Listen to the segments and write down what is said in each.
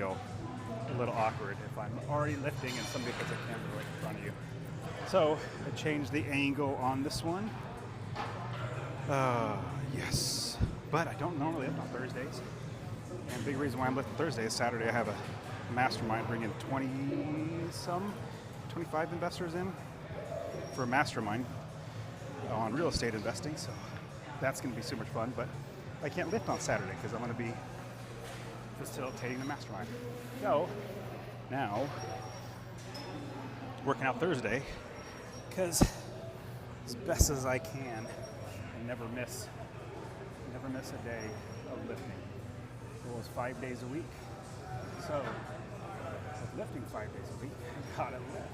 feel a little awkward if I'm already lifting and somebody puts a camera right in front of you. So I changed the angle on this one. Yes, but I don't normally lift on Thursdays. And big reason why I'm lifting Thursdays, Saturday I have a mastermind bringing 25 investors in for a mastermind on real estate investing. So that's going to be super much fun, but I can't lift on Saturday because I'm going to be facilitating the mastermind. So now working out Thursday because as best as I can, I never miss a day of lifting. It was 5 days a week. So with lifting 5 days a week, I gotta lift.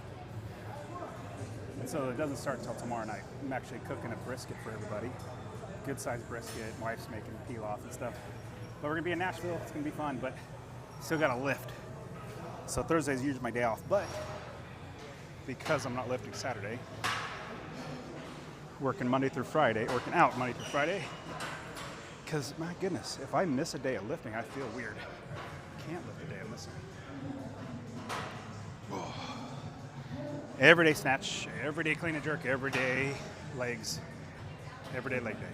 And so it doesn't start until tomorrow night. I'm actually cooking a brisket for everybody. Good sized brisket. Wife's making pilaf and stuff. But we're gonna be in Nashville. It's gonna be fun, but still gotta lift. So Thursday's usually my day off, but because I'm not lifting Saturday, working out Monday through Friday, because my goodness, if I miss a day of lifting, I feel weird. I can't lift a day I'm missing. Everyday snatch, everyday clean and jerk, everyday legs, everyday leg day.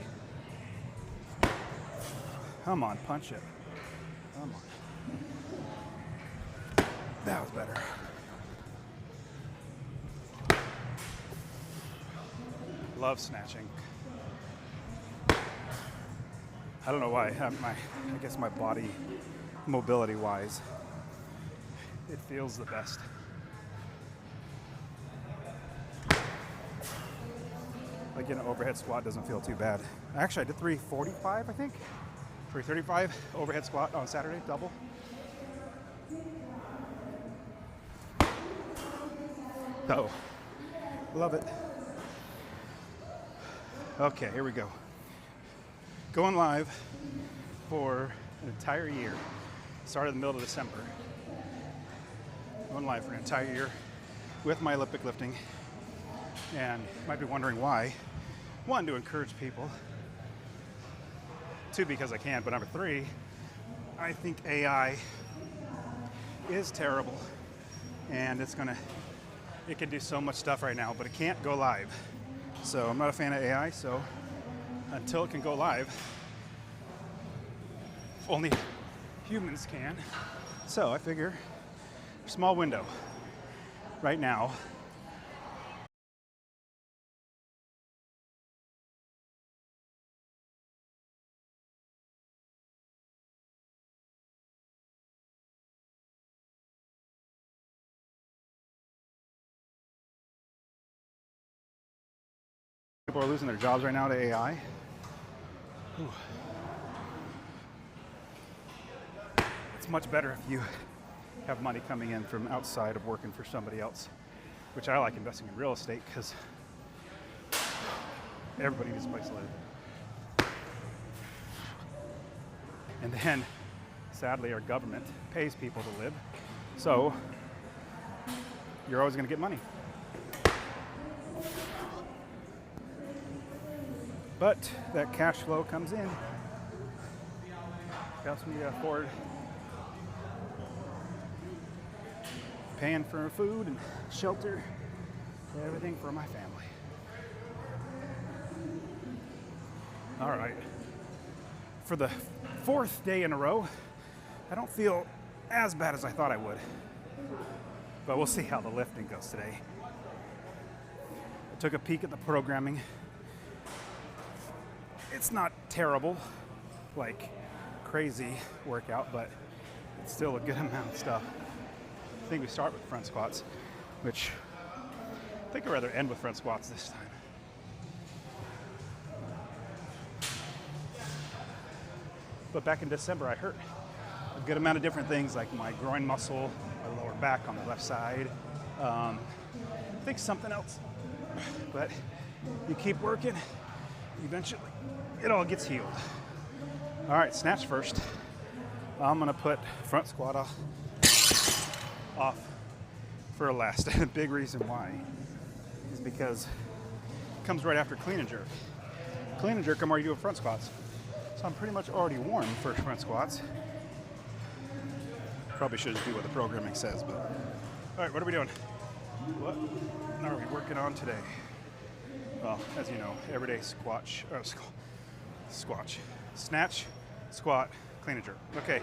Come on, punch it. Come on. That was better. Love snatching. I don't know why. I guess my body, mobility-wise, it feels the best. Like an overhead squat doesn't feel too bad. Actually, I did 345, I think. 335 overhead squat on Saturday, double. Oh, love it. Okay, here we go. Going live for an entire year. Started in the middle of December. Going live for an entire year with my Olympic lifting. And you might be wondering why. One, to encourage people. Two, because I can. But number three, I think AI is terrible. And it can do so much stuff right now, but it can't go live. So I'm not a fan of AI, so until it can go live, only humans can. So I figure, small window right now. People are losing their jobs right now to AI. Whew. It's much better if you have money coming in from outside of working for somebody else, which I like investing in real estate because everybody needs a place to live. And then, sadly, our government pays people to live, so you're always going to get money. But that cash flow comes in, helps me afford paying for food and shelter, everything for my family. All right, for the fourth day in a row, I don't feel as bad as I thought I would, but we'll see how the lifting goes today. I took a peek at the programming. It's not terrible, like crazy workout, but it's still a good amount of stuff. I think we start with front squats, which I think I'd rather end with front squats this time. But back in December, I hurt a good amount of different things, like my groin muscle, my lower back on the left side. I think something else, but you keep working, eventually it all gets healed. All right, snatch first. I'm gonna put front squat off for last. And the big reason why is because it comes right after clean and jerk. Clean and jerk, I'm already doing front squats. So I'm pretty much already warm for front squats. Probably should just do what the programming says, but. All right, what are we doing? What are we working on today? Well, as you know, everyday snatch, squat, clean and jerk. Okay,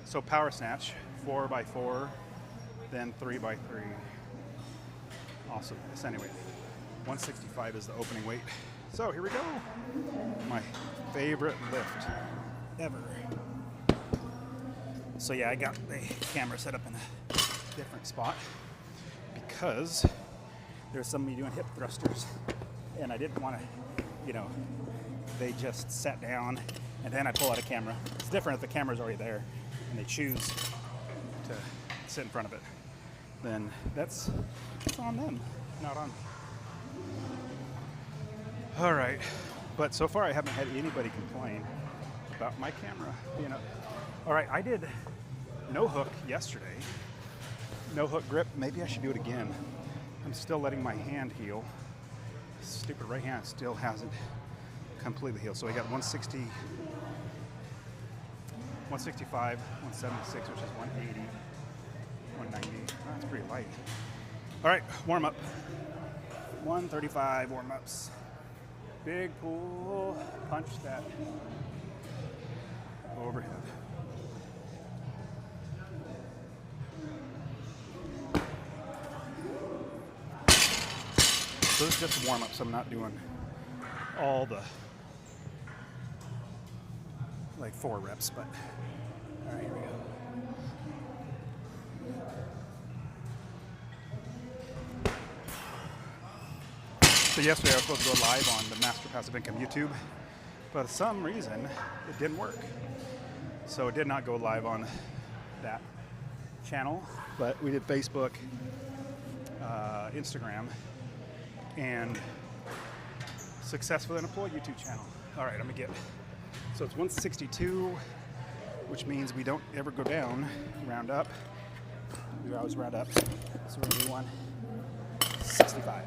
so power snatch, 4x4, then 3x3. Awesome. So anyway, 165 is the opening weight. So here we go. My favorite lift ever. So yeah, I got the camera set up in a different spot because there's somebody doing hip thrusters, and I didn't want to, they just sat down and then I pull out a camera. It's different if the camera's already there and they choose to sit in front of it. Then it's on them, not on me. All right, but so far I haven't had anybody complain about my camera being up. All right, I did no hook yesterday. No hook grip, maybe I should do it again. I'm still letting my hand heal. Stupid right hand still hasn't completely healed. So I got 160, 165, 176, which is 180, 190. That's pretty light. All right, warm up. 135 warm ups. Big pull, punch that overhead. So this is just warm up, so I'm not doing all the 4 reps, but all right, here we go. So yesterday I was supposed to go live on the Master Passive Income YouTube, but for some reason it didn't work. So it did not go live on that channel, but we did Facebook, Instagram, and successfully unemployed YouTube channel. All right, I'm gonna get, so it's 162, which means we don't ever go down, round up. We always round up. So we're gonna do 165.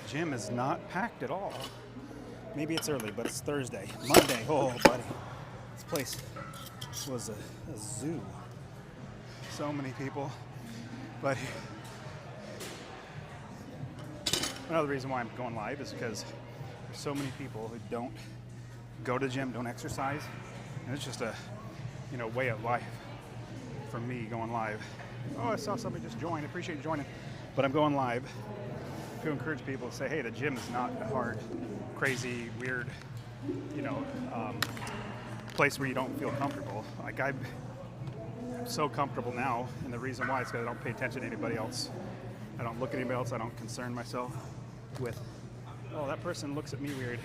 Gym is not packed at all. Maybe it's early, but it's Thursday. Monday, oh buddy, this place was a zoo. So many people, but another reason why I'm going live is because there's so many people who don't go to the gym, don't exercise, and it's just a way of life for me going live. Oh, I saw somebody just join. Appreciate you joining, but I'm going live to encourage people to say, hey, the gym is not a hard, crazy, weird, place where you don't feel comfortable. Like I'm so comfortable now, and the reason why is because I don't pay attention to anybody else. I don't look at anybody else. I don't concern myself with, oh, that person looks at me weird.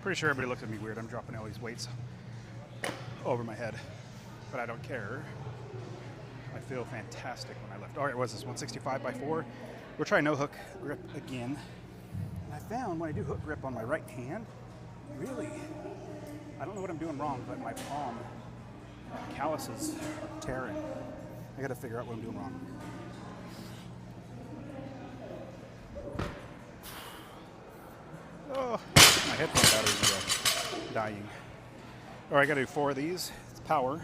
Pretty sure everybody looks at me weird. I'm dropping all these weights over my head, but I don't care. I feel fantastic when I lift. All right, what is this, 165 by 4? We're trying no hook grip again. And I found when I do hook grip on my right hand, really, I don't know what I'm doing wrong, but my palm calluses are tearing. I gotta figure out what I'm doing wrong. Oh, my headphone batteries are dying. All right, I gotta do 4 of these. It's power. I'm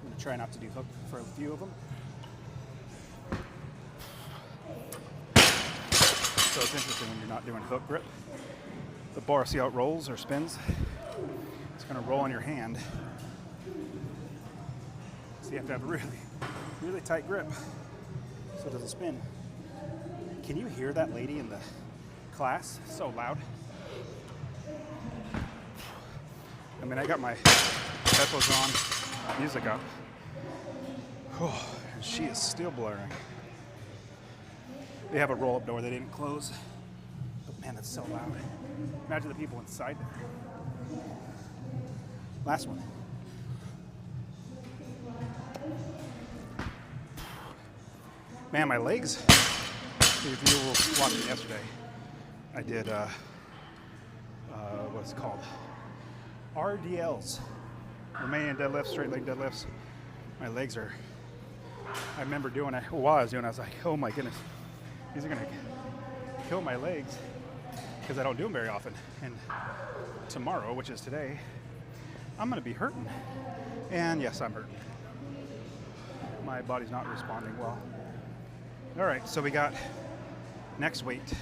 gonna try not to do hook for a few of them. So it's interesting when you're not doing hook grip. The bar, see how it rolls or spins? It's gonna roll on your hand. So you have to have a really, really tight grip so it doesn't spin. Can you hear that lady in the class? So loud. I mean, I got my headphones on, music up. Oh, and she is still blaring. They have a roll-up door they didn't close. But man, that's so loud. Imagine the people inside there. Last one. Man, my legs. If you were watching yesterday, I did what's it called? RDLs. Romanian deadlifts, straight leg deadlifts. My legs are, I remember doing it while I was doing it, I was like, oh my goodness, these are gonna kill my legs because I don't do them very often. And tomorrow, which is today, I'm going to be hurting. And yes, I'm hurting. My body's not responding well. All right, so we got next weight.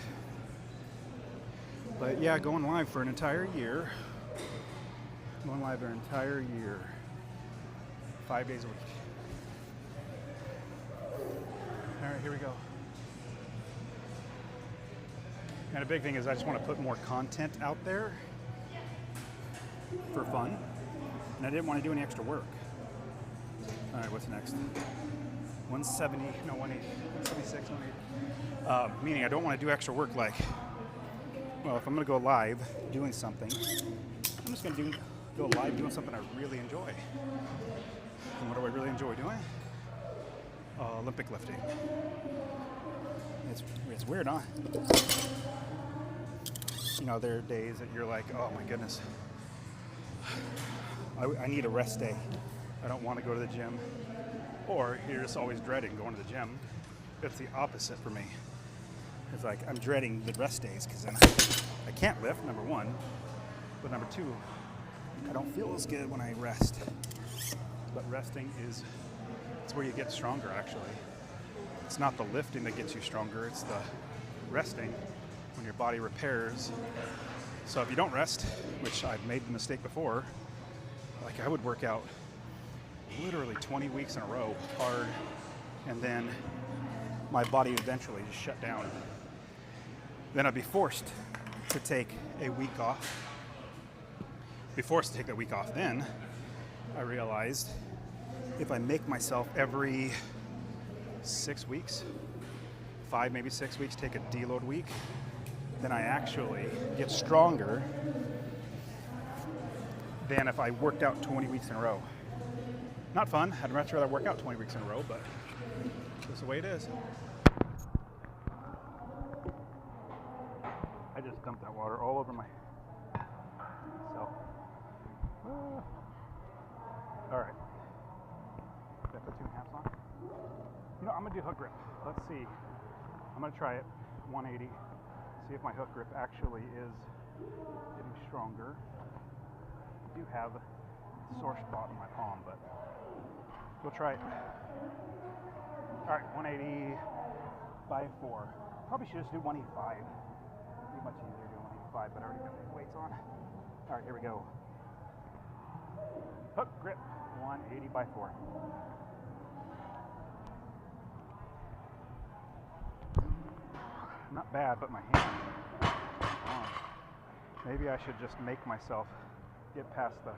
But yeah, going live for an entire year. Going live for an entire year. 5 days a week. All right, here we go. And a big thing is I just want to put more content out there for fun. And I didn't want to do any extra work. All right, what's next? 170, no, 180, 176, 180. Meaning I don't want to do extra work like, well, if I'm going to go live doing something, I'm just going to go live doing something I really enjoy. And what do I really enjoy doing? Olympic lifting. It's weird, huh? You know, there are days that you're like, oh my goodness, I need a rest day. I don't want to go to the gym. Or you're just always dreading going to the gym. It's the opposite for me. It's like I'm dreading the rest days because then I can't lift, number one. But number two, I don't feel as good when I rest. But resting it's where you get stronger, actually. It's not the lifting that gets you stronger, it's the resting when your body repairs. So if you don't rest, which I've made the mistake before, like I would work out literally 20 weeks in a row hard, and then my body eventually just shut down. Then I'd be forced to take a week off. Be forced to take that week off. Then I realized if I make myself every 6 weeks, 5, maybe 6 weeks, take a deload week, then I actually get stronger than if I worked out 20 weeks in a row. Not fun. I'd much rather work out 20 weeks in a row, but that's the way it is. I just dumped that water all over myself. All right. Did I put 2.5 on? You know, I'm gonna do hook grip. Let's see. I'm gonna try it 180. See if my hook grip actually is getting stronger. I do have a sore spot in my palm, but we'll try it. All right, 180 by 4. Probably should just do 185. It'd be much easier doing 185, but I already got these weights on. All right, here we go. Hook grip, 180 by 4. Not bad, but my hand. Maybe I should just make myself get past the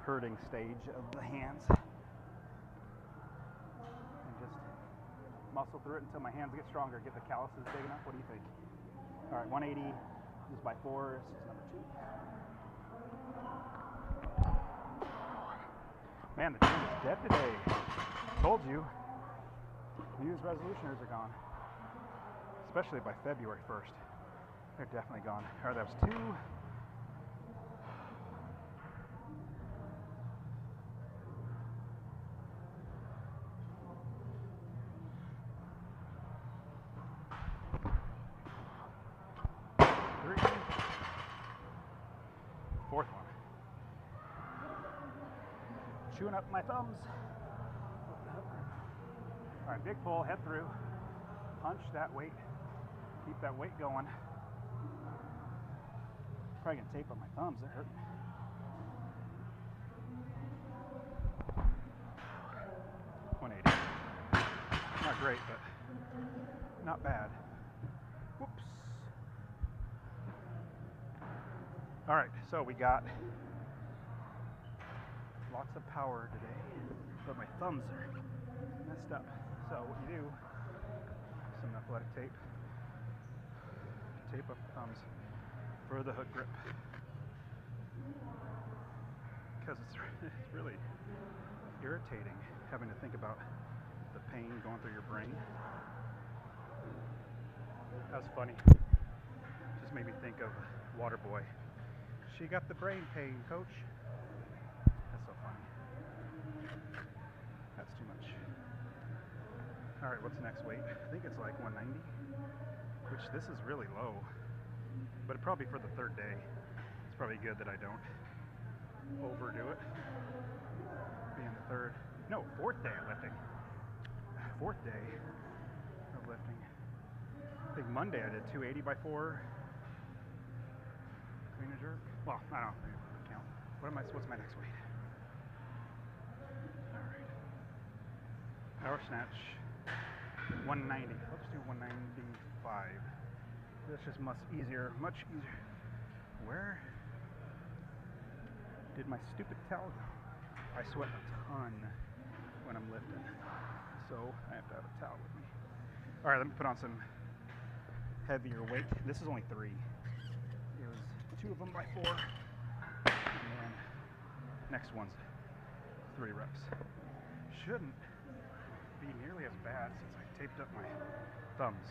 hurting stage of the hands and just muscle through it until my hands get stronger, get the calluses big enough. What do you think? All right, 180 just by 4 is number 2. Man, the gym is dead today. Told you. New Year's resolutioners are gone. Especially by February 1st. They're definitely gone. All right, that was 2. Fourth one. Chewing up my thumbs. All right, big pull, head through. Punch that weight. Keep that weight going. Probably gonna tape on my thumbs, that hurt. Not great, but not bad. Whoops. All right, so we got lots of power today, but my thumbs are messed up. So what you do, some athletic tape, tape up the thumbs for the hook grip, because it's really irritating having to think about the pain going through your brain. That was funny. Just made me think of Waterboy. She got the brain pain, coach. That's so funny. That's too much. All right, what's the next weight? I think it's like 190. which this is really low, but probably for the third day. It's probably good that I don't overdo it. Being the fourth day of lifting. Fourth day of lifting. I think Monday I did 280 by 4. Clean and jerk. Well, I don't count. What's my next weight? Alright. Power snatch. 190. Let's do 195. That's just much easier. Where did my stupid towel go? I sweat a ton when I'm lifting, so I have to have a towel with me. Alright, let me put on some heavier weight. This is only 3. It was 2 of them by 4, and then next one's 3 reps. Shouldn't be nearly as bad since I taped up my thumbs.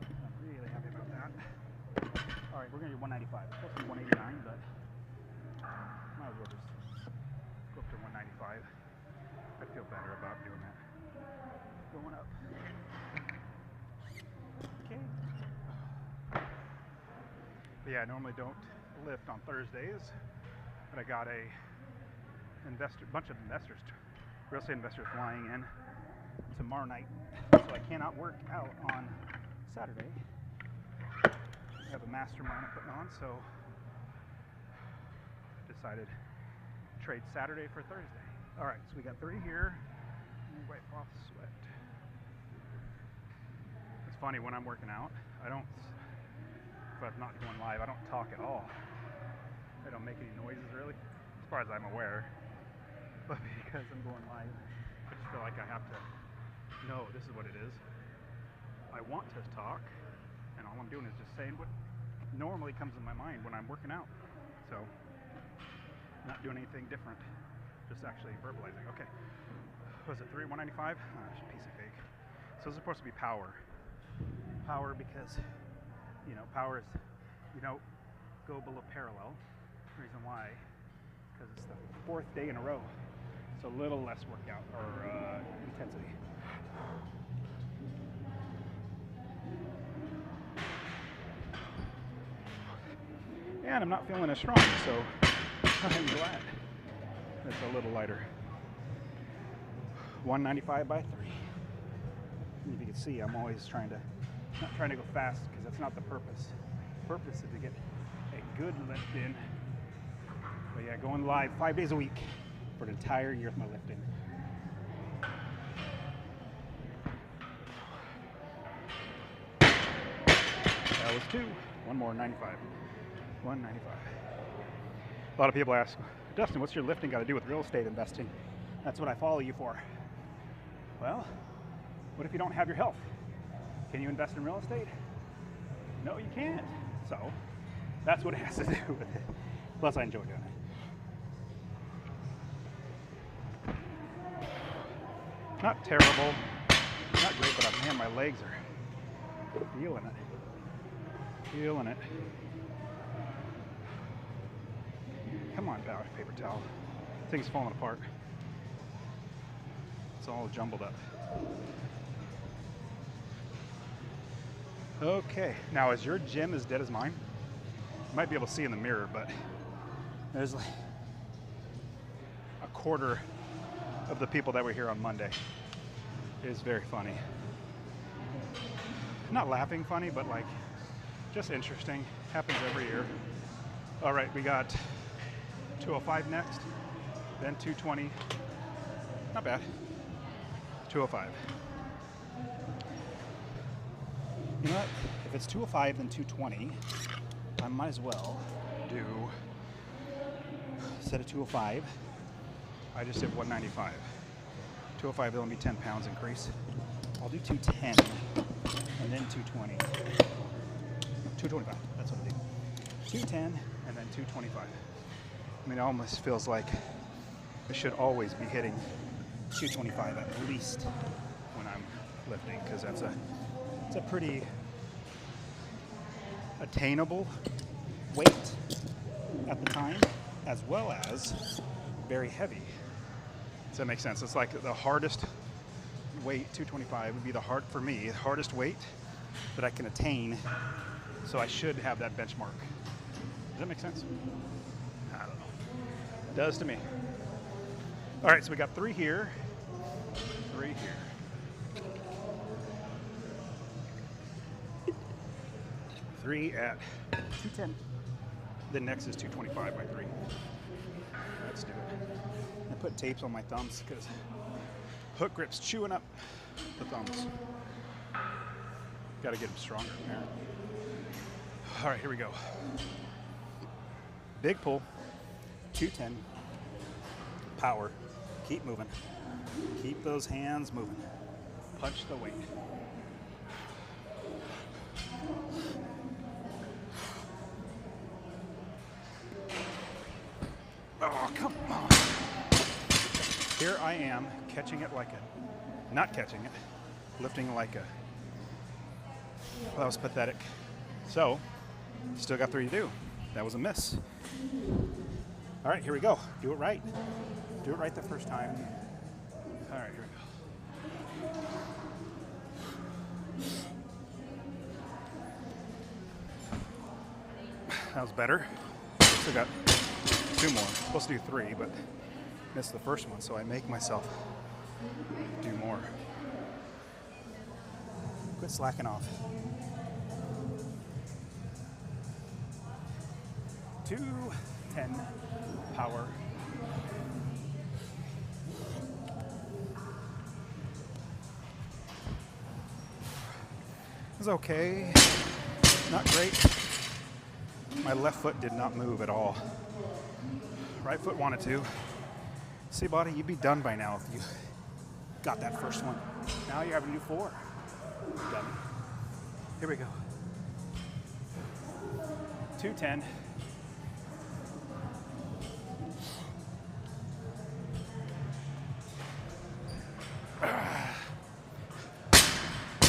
I'm really happy about that. Alright, we're going to do 195. It's supposed to be 189, but might as well just go up to 195. I'd feel better about doing that. Going up. Okay. But yeah, I normally don't lift on Thursdays, but I got a bunch of investors, real estate investors flying in tomorrow night, so I cannot work out on Saturday. I have a mastermind I'm putting on, so decided to trade Saturday for Thursday. All right, so we got 3 here. Let me wipe off the sweat. It's funny, when I'm working out, if I'm not going live, I don't talk at all. I don't make any noises, really, as far as I'm aware. But because I'm going live, I just feel like I have to know this is what it is. I want to talk, and all I'm doing is just saying what normally comes in my mind when I'm working out. So, not doing anything different, just actually verbalizing. Okay, was it 195? Just a piece of cake. So this is supposed to be power. Power because, power is, go below parallel. The reason why, because it's the 4th day in a row. So a little less workout or intensity. And I'm not feeling as strong, so I'm glad it's a little lighter. 195 by 3. And if you can see, I'm always not trying to go fast because that's not the purpose. The purpose is to get a good lift in. But yeah, going live 5 days a week for an entire year of my lifting. That was 2. One more, 95. 195. A lot of people ask, Dustin, what's your lifting got to do with real estate investing? That's what I follow you for. Well, what if you don't have your health? Can you invest in real estate? No, you can't. So that's what it has to do with it. Plus, I enjoy doing it. Not terrible, not great, but man, my legs are feeling it. Feeling it. Come on, paper towel. Thing's falling apart. It's all jumbled up. Okay, now is your gym as dead as mine? You might be able to see in the mirror, but there's like a quarter of the people that were here on Monday. It is very funny. Not laughing funny, but like just interesting. Happens every year. All right, we got 205 next, then 220. Not bad. 205. You know what? If it's 205 then 220, I might as well do, instead of 205, I just did 195. 205 will only be 10 pounds increase. I'll do 210 and then 220. 225, that's what I do. 210 and then 225. I mean, it almost feels like I should always be hitting 225 at least when I'm lifting, because it's a pretty attainable weight at the time, as well as very heavy. Does that make sense? It's like the hardest weight, 225, would be the hardest weight that I can attain. So I should have that benchmark. Does that make sense? I don't know. It does to me. All right, so we got 3 here, 3 here. 3 at 210. Then next is 225 by 3. Let's do it. I put tapes on my thumbs because hook grip's chewing up the thumbs. Got to get them stronger. All right, here we go. Big pull, 210, power, keep moving. Keep those hands moving. Punch the weight. Oh, come on. Here I am, catching it like a, not catching it, lifting like a, well, that was pathetic. So, still got 3 to do. That was a miss. All right, here we go. Do it right. Do it right the first time. All right, here we go. That was better. Still got 2 more. Supposed to do 3, but missed the first one, so I make myself do more. Quit slacking off. 210 power. It was okay. Not great. My left foot did not move at all. Right foot wanted to. See, buddy, you'd be done by now if you got that first one. Now you're having to do 4. Done. Here we go. 210.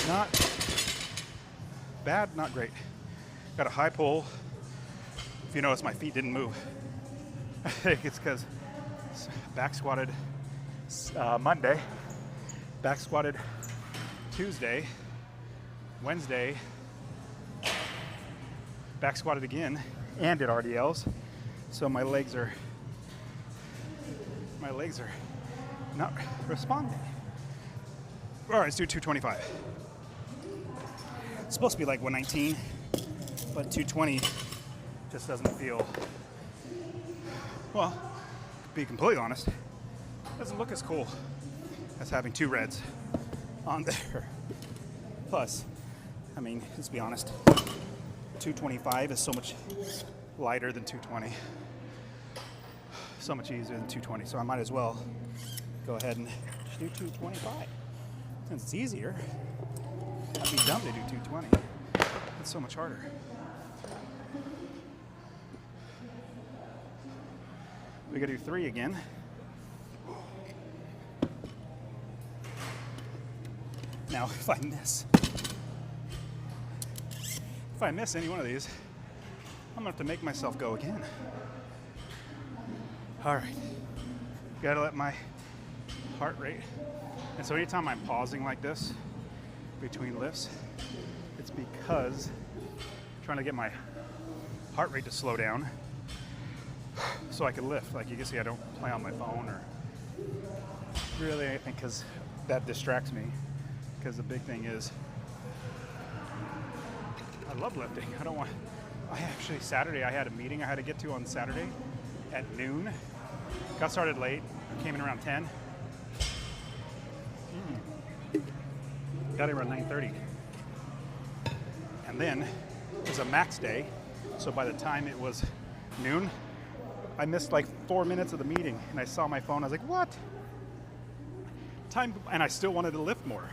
Not bad, not great. Got a high pull. If you notice, my feet didn't move. I think it's because back squatted Monday, back squatted Tuesday, Wednesday, back squatted again, and did RDLs. So my legs are not responding. All right, let's do 225. It's supposed to be like 119, but 220 just doesn't feel, well, to be completely honest, doesn't look as cool as having 2 reds on there. Plus, I mean, let's be honest, 225 is so much lighter than 220. So much easier than 220, so I might as well go ahead and just do 225. Since it's easier, I'd be dumb to do 220. It's so much harder. We gotta do 3 again. Now, if I miss any one of these, I'm gonna have to make myself go again. All right, gotta let my heart rate. And so anytime I'm pausing like this between lifts, it's because I'm trying to get my heart rate to slow down so I can lift. Like you can see, I don't play on my phone or really anything because that distracts me. Because the big thing is, I love lifting. Saturday I had a meeting I had to get to on Saturday at noon. Got started late, came in around 10. Got in around 9:30. And then it was a max day, so by the time it was noon, I missed like 4 minutes of the meeting, and I saw my phone. I was like, what? Time, and I still wanted to lift more.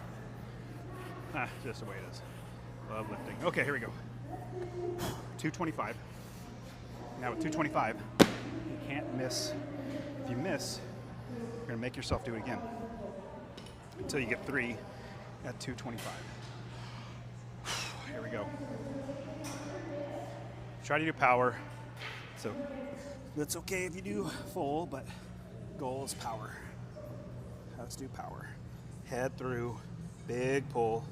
Just the way it is. Love lifting. Okay, here we go. 225. Now with 225, you can't miss. If you miss, you're gonna make yourself do it again until you get 3 at 225. Here we go. Try to do power. So that's okay if you do full, but goal is power. Let's do power. Head through, big pull,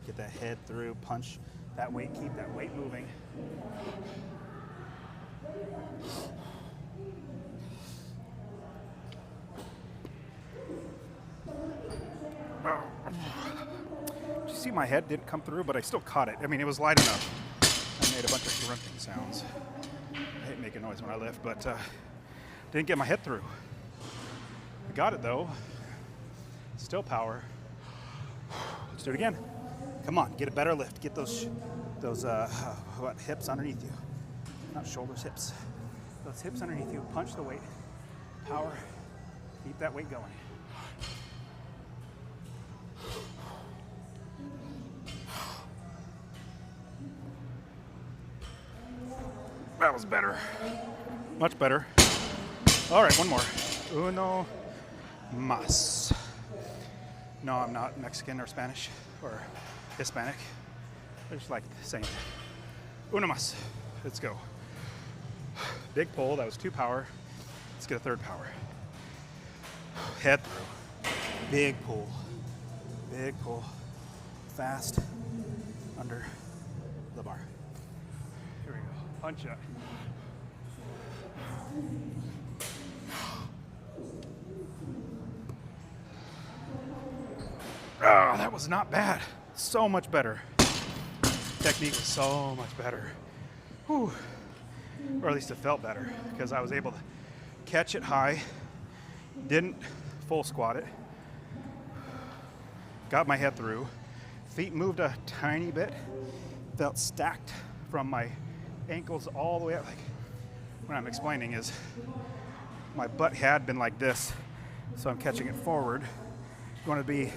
Get that head through, punch that weight, keep that weight moving. Did you see my head didn't come through, but I still caught it. I mean, it was light enough. I made a bunch of grunting sounds. I hate making noise when I lift, but didn't get my head through. I got it though. Still power. Let's do it again. Come on, get a better lift. Get those hips underneath you. Not shoulders, hips. Those hips underneath you. Punch the weight. Power. Keep that weight going. That was better. Much better. All right, one more. Uno mas. No, I'm not Mexican or Spanish or Hispanic. I just like saying uno mas. Let's go. Big pull. That was 2 power. Let's get a 3rd power. Head through. Big pull. Big pull. Fast. Under the bar. Here we go. Punch up. Oh, that was not bad. So much better. Technique was so much better. Whew. Or at least it felt better because I was able to catch it high, didn't full squat it, got my head through, feet moved a tiny bit, felt stacked from my ankles all the way up. Like what I'm explaining is my butt had been like this, so I'm catching it forward. You want to be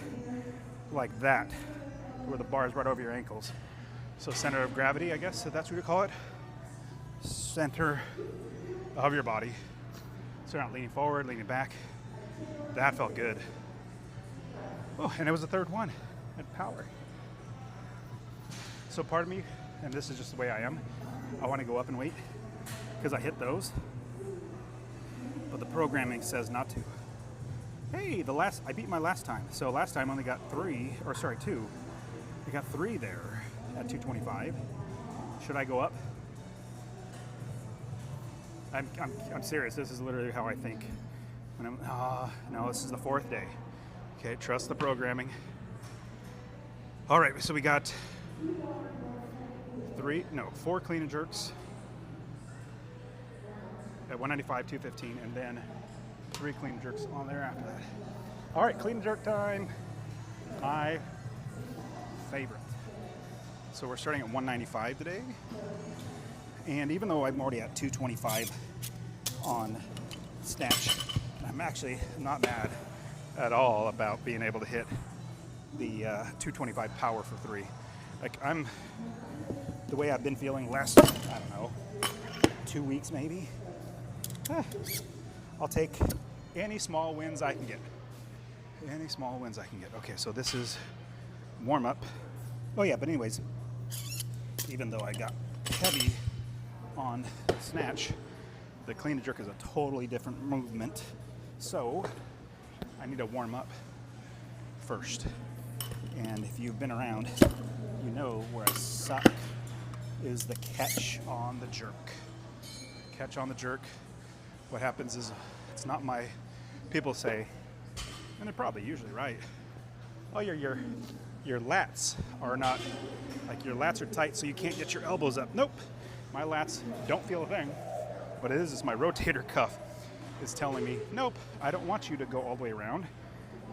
like that, where the bar is right over your ankles. So center of gravity, I guess, if that's what you call it. Center of your body. So you're not leaning forward, leaning back. That felt good. Oh, and it was the 3rd one at power. So part of me, and this is just the way I am, I want to go up in weight because I hit those, but the programming says not to. Hey, I beat my last time. So last time I only got 2. I got 3 there at 225. Should I go up? I'm serious. This is literally how I think. When no, this is the 4th day. Okay, trust the programming. All right, so we got 4 clean and jerks at 195, 215, and then 3 clean and jerks on there after that. All right, clean and jerk time. My favorite. So we're starting at 195 today. And even though I'm already at 225 on snatch, I'm actually not mad at all about being able to hit the 225 power for 3. Like the way I've been feeling last, I don't know, 2 weeks maybe. I'll take any small wins I can get. Any small wins I can get. Okay, so this is warm up. Oh yeah, but anyways, even though I got heavy on snatch, the clean and jerk is a totally different movement. So I need to warm up first. And if you've been around, you know where I suck is the catch on the jerk. Catch on the jerk. What happens is it's not my, people say, and they're probably usually right, oh, your lats are not, like your lats are tight so you can't get your elbows up. Nope, my lats don't feel a thing. What it is my rotator cuff is telling me, nope, I don't want you to go all the way around.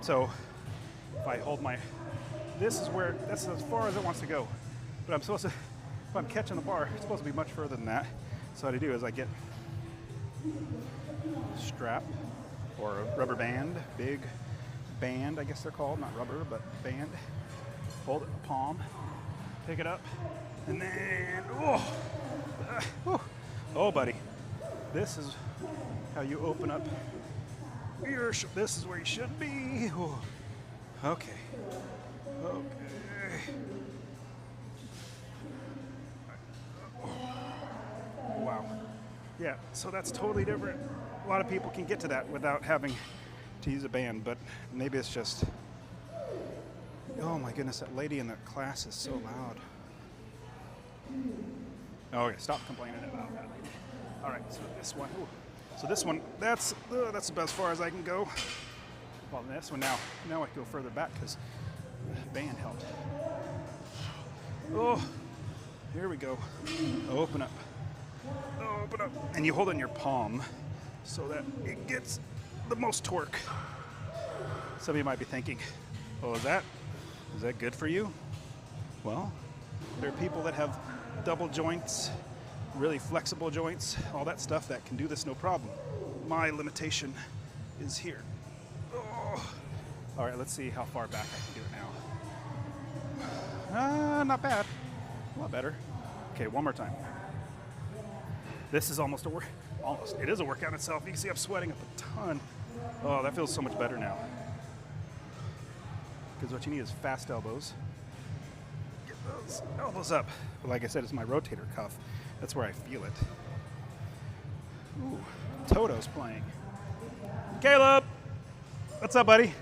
So if I hold this is as far as it wants to go. But I'm supposed to, if I'm catching the bar, it's supposed to be much further than that. So what I do is I get strap or a rubber band, big band, I guess they're called, not rubber, but band. Hold it in the palm, pick it up, and then, oh buddy, this is how you open up this is where you should be. Oh. Okay. Wow. Yeah, so that's totally different. A lot of people can get to that without having to use a band, but maybe it's just, Oh my goodness, that lady in the class is so loud. Okay, stop complaining about that. All right, so this one. Ooh. So this one, that's about as far as I can go. Well, this one now I can go further back because the band helped. Oh, here we go. Open up. Open up. And you hold it in your palm so that it gets the most torque. Some of you might be thinking, oh, is that good for you? Well, there are people that have double joints, really flexible joints, all that stuff that can do this no problem. My limitation is here. Oh. All right, let's see how far back I can do it now. Not bad. A lot better. Okay, one more time. This is almost a work. Almost. It is a workout itself. You can see I'm sweating up a ton. Oh, that feels so much better now. Because what you need is fast elbows. Get those elbows up. But like I said, it's my rotator cuff. That's where I feel it. Ooh, Toto's playing. Caleb! What's up, buddy?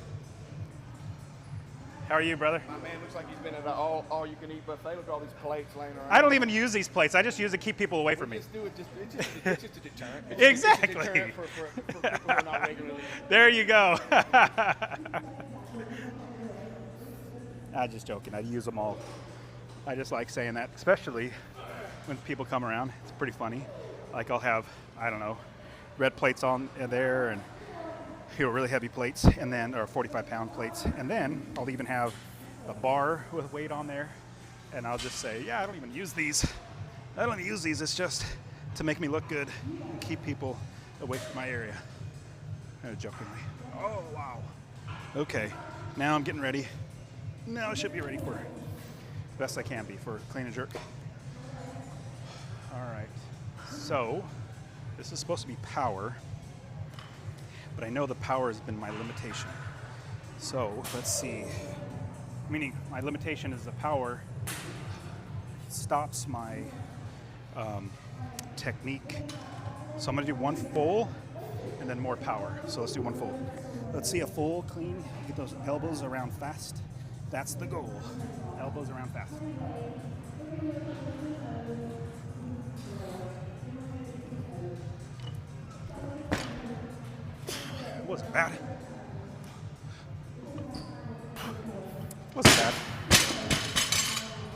How are you, brother? My man looks like he's been at an all-you-can-eat buffet. Look at all these plates laying around. I don't even use these plates. I just use it to keep people away from me. Just do it. It's just a deterrent. Exactly. It's a deterrent for people who are not regularly. There you go. I'm just joking. I use them all. I just like saying that, especially when people come around. It's pretty funny. Like I'll have, I don't know, red plates on there and really heavy plates, and then or 45-pound plates, and then I'll even have a bar with weight on there, and I'll just say, yeah, I don't even use these. I don't even use these. It's just to make me look good and keep people away from my area. Jokingly. Oh wow. Okay, now I'm getting ready. Now I should be ready for best I can be for clean and jerk. All right. So this is supposed to be power. But I know the power has been my limitation. So let's see. Meaning my limitation is the power stops my technique. So I'm gonna do one full and then more power. So let's do one full. Let's see a full clean, get those elbows around fast. That's the goal. Elbows around fast. Wasn't bad. Wasn't bad.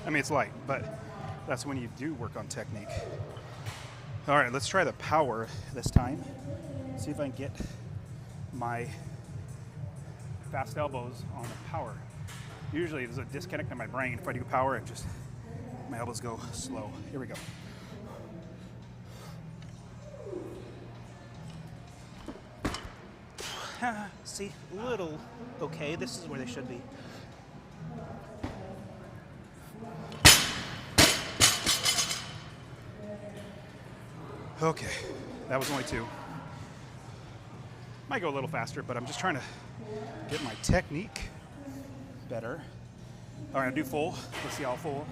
I mean, it's light, but that's when you do work on technique. All right, let's try the power this time. See if I can get my fast elbows on the power. Usually there's a disconnect in my brain. If I do power, and just my elbows go slow. Here we go. See, a little okay. This is where they should be. Okay, that was only two. Might go a little faster, but I'm just trying to get my technique better. All right, I'll do full. Let's see how full.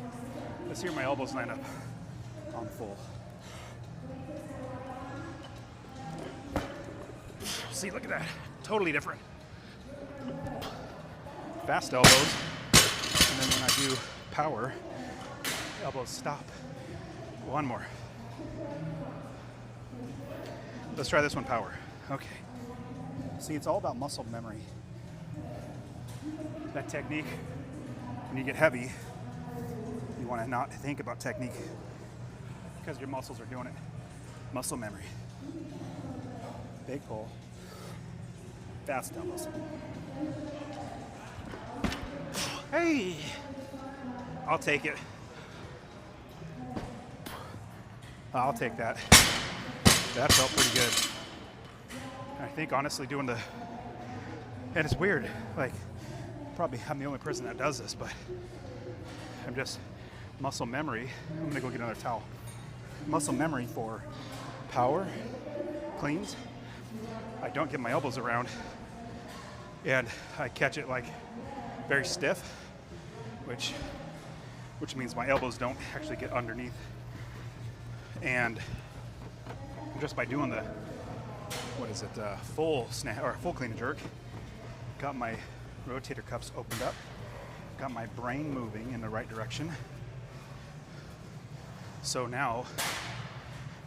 Let's see where my elbows line up on full. See, look at that. Totally different. Fast elbows, and then when I do power, elbows stop. One more. Let's try this one, power. Okay. See, it's all about muscle memory. That technique, when you get heavy, you want to not think about technique because your muscles are doing it. Muscle memory. Big pull. Fast elbows. Hey, I'll take it. I'll take that. That felt pretty good. I think honestly doing the, and it's weird, like probably I'm the only person that does this, but I'm just muscle memory. I'm gonna go get another towel. Muscle memory for power, cleans. I don't get my elbows around, and I catch it like very stiff, which means my elbows don't actually get underneath. And just by doing the, full snap or full clean and jerk, got my rotator cuffs opened up, got my brain moving in the right direction. So now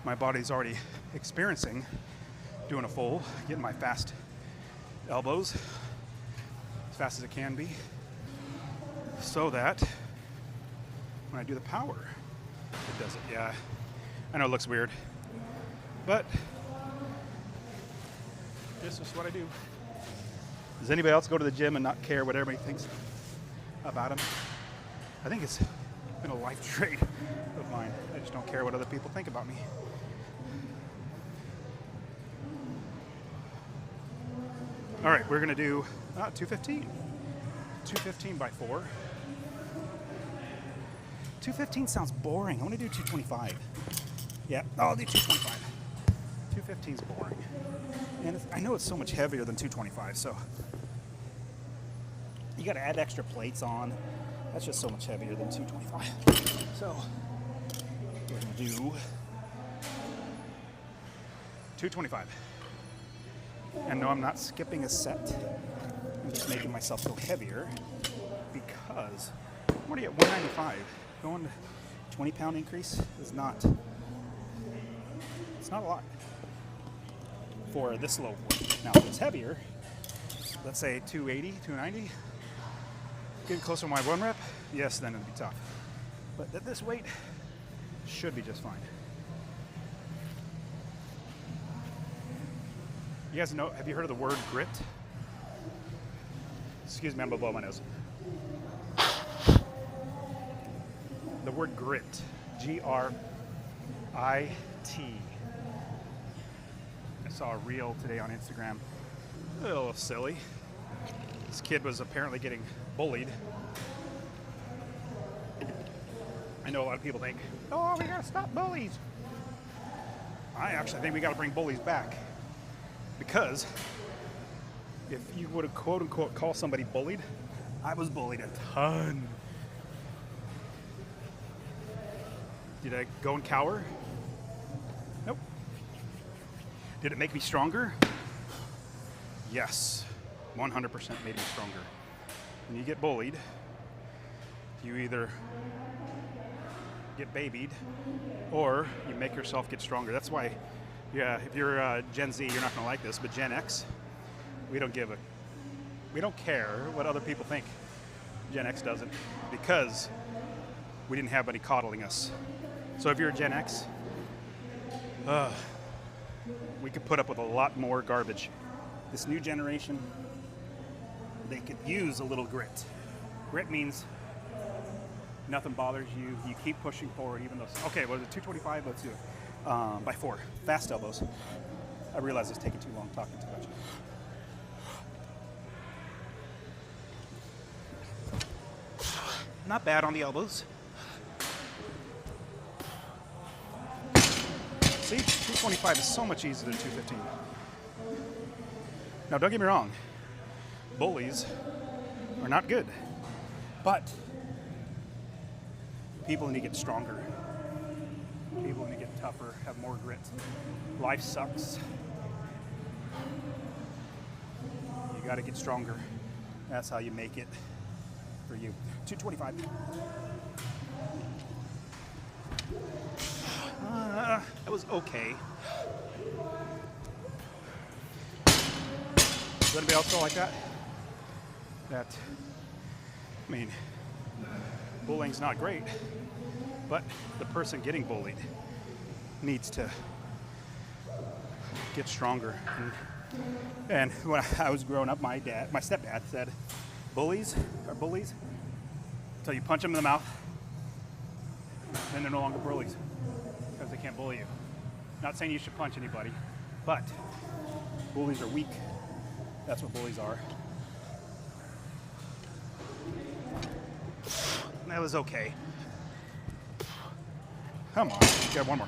my body's already experiencing doing a full, getting my fast elbows as fast as it can be, so that when I do the power, it does it. Yeah, I know it looks weird, but this is what I do. Does anybody else go to the gym and not care what everybody thinks about them? I think it's been a life trait of mine. I just don't care what other people think about me. All right, we're gonna do 215. 215 by 4. 215 sounds boring. I want to do 225. Yeah, I'll do 225. 215 is boring. And I know it's so much heavier than 225, so you got to add extra plates on. That's just so much heavier than 225. So we're going to do 225. And no, I'm not skipping a set. I'm just making myself go heavier because I'm already at 195. Going to 20-pound increase is not, it's not a lot for this low weight. Now, if it's heavier, let's say 280, 290, getting closer to my 1 rep, yes, then it'd be tough. But at this weight, should be just fine. You guys know, have you heard of the word grit? Excuse me, I'm gonna blow my nose. The word grit, G-R-I-T. I saw a reel today on Instagram, a little silly. This kid was apparently getting bullied. I know a lot of people think, oh, we gotta stop bullies. I actually think we gotta bring bullies back. Because if you would have quote unquote call somebody bullied, I was bullied a ton. Did I go and cower? Nope. Did it make me stronger? Yes, 100% made me stronger. When you get bullied, you either get babied or you make yourself get stronger. That's why, yeah, if you're Gen Z, you're not gonna like this, but Gen X, we don't care what other people think. Gen X doesn't, because we didn't have anybody coddling us. So if you're a Gen X, we could put up with a lot more garbage. This new generation, they could use a little grit. Grit means nothing bothers you. You keep pushing forward even though, okay, what is it, 225? Let's do it. By 4, fast elbows. I realize it's taking too long, talking too much. Not bad on the elbows. See, 225 is so much easier than 215. Now, don't get me wrong. Bullies are not good. But people need to get stronger. People need to get tougher, have more grit. Life sucks. You got to get stronger. That's how you make it for you. 225. That was okay. Does anybody else feel like that? I mean, bullying's not great, but the person getting bullied needs to get stronger. And when I was growing up, my stepdad said, bullies are bullies until you punch them in the mouth, then they're no longer bullies because they can't bully you. Not saying you should punch anybody, but bullies are weak. That's what bullies are. That was okay. Come on, got one more.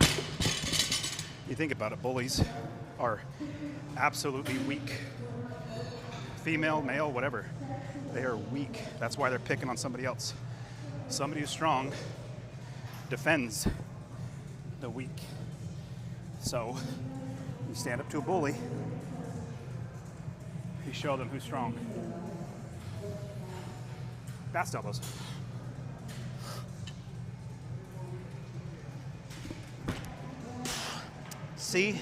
You think about it, bullies are absolutely weak. Female, male, whatever. They are weak. That's why they're picking on somebody else. Somebody who's strong defends the weak. So, you stand up to a bully, you show them who's strong. Fast elbows. See?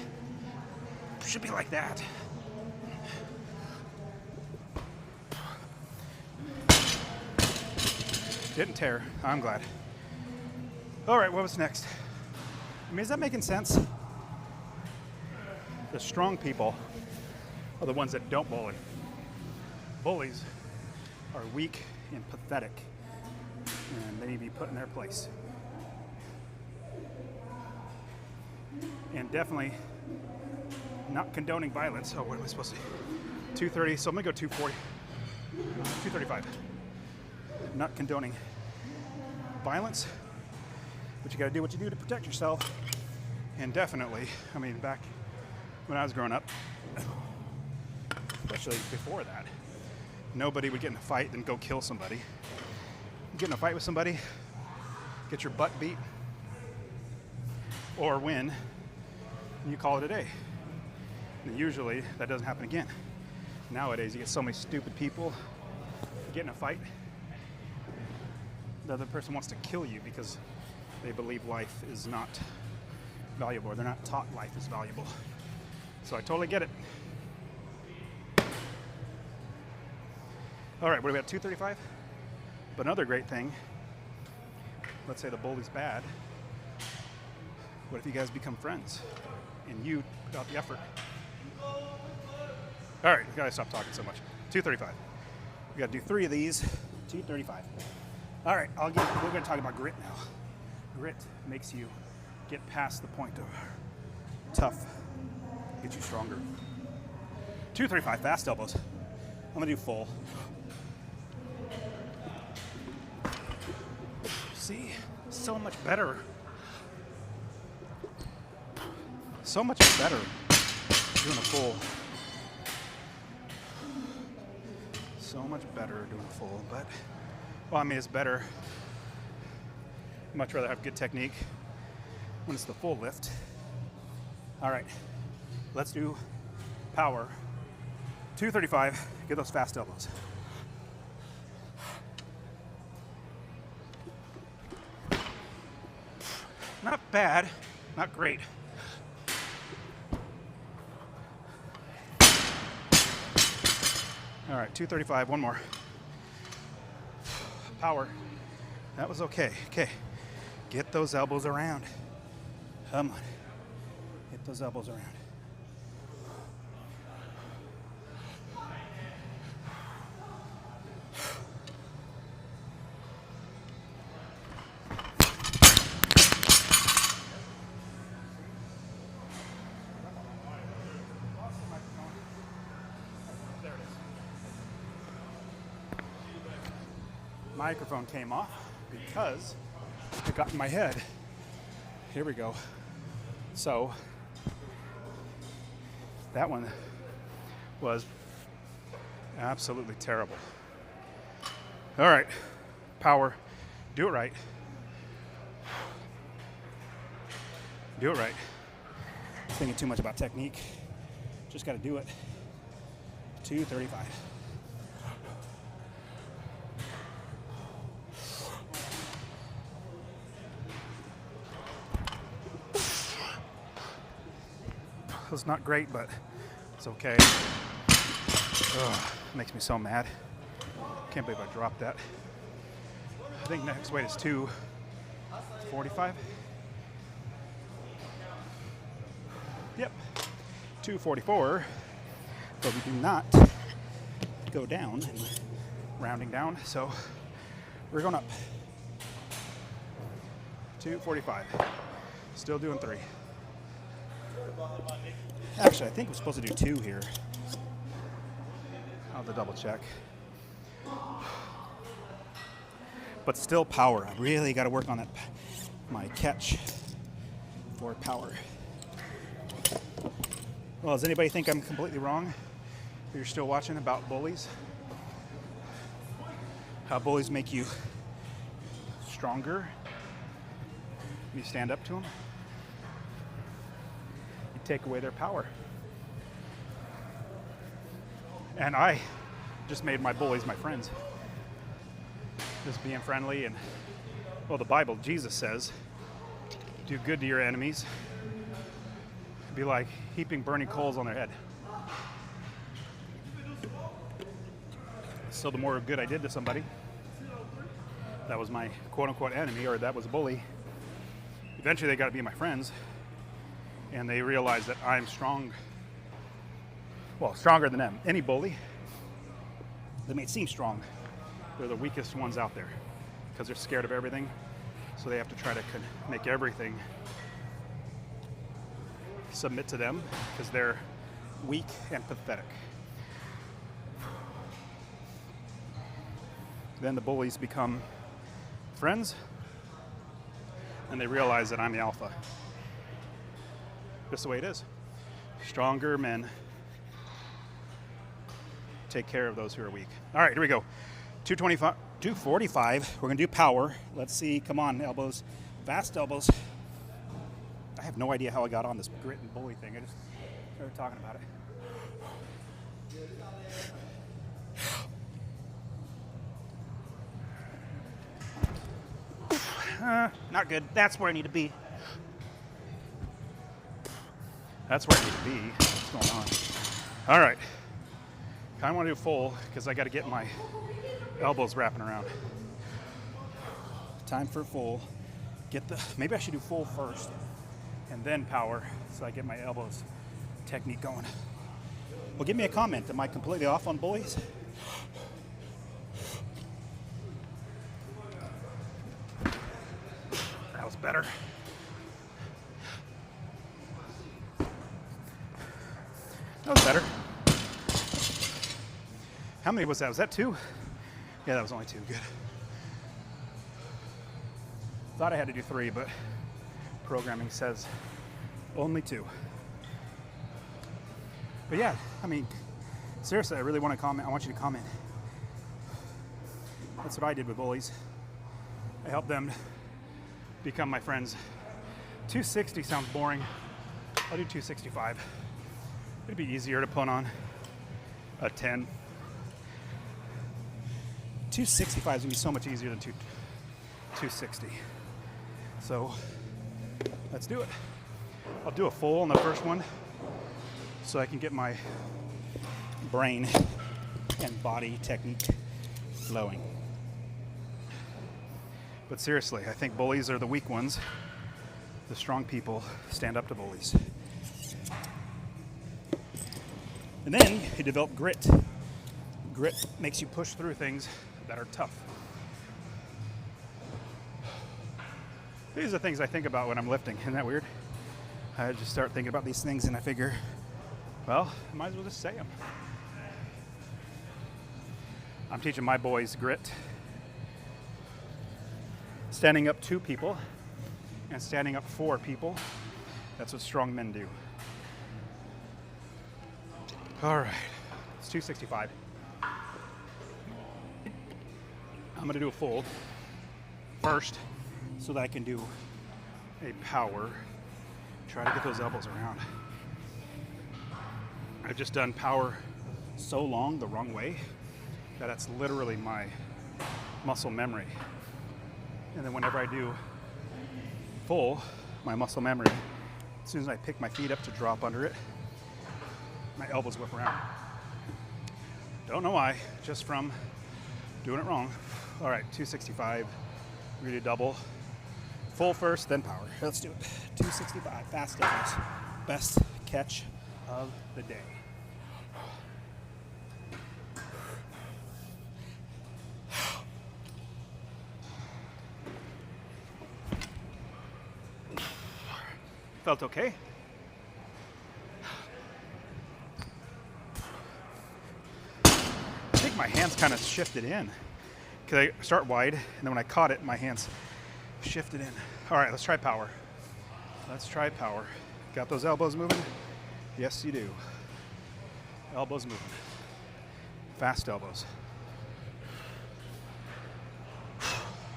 Should be like that. Didn't tear. I'm glad. All right, what was next? I mean, is that making sense? The strong people are the ones that don't bully. Bullies are weak and pathetic, and they need to be put in their place. And definitely not condoning violence. Oh, what am I supposed to do? 230, so I'm gonna go 240. 235. Not condoning violence, but you gotta do what you do to protect yourself. And definitely, I mean, back when I was growing up, especially before that, nobody would get in a fight and go kill somebody. Get in a fight with somebody, get your butt beat, or win, and you call it a day. And usually that doesn't happen again. Nowadays you get so many stupid people get in a fight, the other person wants to kill you because they believe life is not valuable, or they're not taught life is valuable. So I totally get it. All right, what are we at, 235? But another great thing, let's say the bully's bad, what if you guys become friends and you put out the effort? All right, we gotta stop talking so much. 235. We gotta do 3 of these, 235. All right, we're gonna talk about grit now. Grit makes you get past the point of tough, get you stronger. 235, fast elbows. I'm gonna do full. See, so much better. So much better doing a full. So much better doing a full, but, well, I mean, it's better. I'd much rather have good technique when it's the full lift. All right, let's do power. 235, get those fast elbows. Not bad, not great. All right, 235, one more. Power, that was okay. Okay, get those elbows around. Come on, get those elbows around. Microphone came off because it got in my head. Here we go. So that one was absolutely terrible. All right, power, do it right. Do it right. Thinking too much about technique. Just got to do it. 235. It's not great, but it's okay. Ugh, makes me so mad. Can't believe I dropped that. I think next weight is 245. Yep, 244. But we do not go down, and rounding down, so we're going up. 245. Still doing 3. Actually, I think we're supposed to do 2 here. I'll have to double check. But still power. I really got to work on that, my catch for power. Well, does anybody think I'm completely wrong? If you're still watching about bullies? How bullies make you stronger? You stand up to them? Take away their power. And I just made my bullies my friends. just being friendly. And, well, the Bible, Jesus says, do good to your enemies. Be like heaping burning coals on their head. So the more good I did to somebody that was my quote-unquote enemy, or that was a bully, eventually they got to be my friends, and they realize that I'm strong, well, stronger than them. Any bully, they may seem strong, they're the weakest ones out there because they're scared of everything, so they have to try to make everything submit to them because they're weak and pathetic. Then the bullies become friends, and they realize that I'm the alpha. Just the way it is. Stronger men take care of those who are weak. All right, here we go. 245. We're gonna do power. Let's see. Come on, elbows. Fast elbows. I have no idea how I got on this grit and bully thing. I just started talking about it. Not good. That's where I need to be. That's where I need to be. What's going on? All right. Kind of want to do full because I got to get my elbows wrapping around. Time for full. Maybe I should do full first and then power so I get my elbows technique going. Well, give me a comment. Am I completely off on bullies? That was better. That was better. How many was that? Was that 2? Yeah, that was only 2. Good. Thought I had to do 3, but programming says only 2. But yeah, I mean, seriously, I really want to comment. I want you to comment. That's what I did with bullies. I helped them become my friends. 260 sounds boring. I'll do 265. It'd be easier to put on a 10. 265 is going to be so much easier than 260. So let's do it. I'll do a full on the first one so I can get my brain and body technique flowing. But seriously, I think bullies are the weak ones. The strong people stand up to bullies. And then you develop grit. Grit makes you push through things that are tough. These are things I think about when I'm lifting. Isn't that weird? I just start thinking about these things and I figure, well, I might as well just say them. I'm teaching my boys grit. Standing up to people and standing up for people. That's what strong men do. All right, it's 265. I'm gonna do a full first so that I can do a power. Try to get those elbows around. I've just done power so long the wrong way that that's literally my muscle memory. And then whenever I do full, my muscle memory, as soon as I pick my feet up to drop under it, my elbows whip around. Don't know why, just from doing it wrong. All right, 265, we're gonna do double. Full first, then power. Let's do it. 265, fast elbows. Best catch of the day. Felt okay? I think my hands kind of shifted in because I start wide, and then when I caught it, my hands shifted in. All right, let's try power. Let's try power. Got those elbows moving? Yes, you do. Elbows moving. Fast elbows.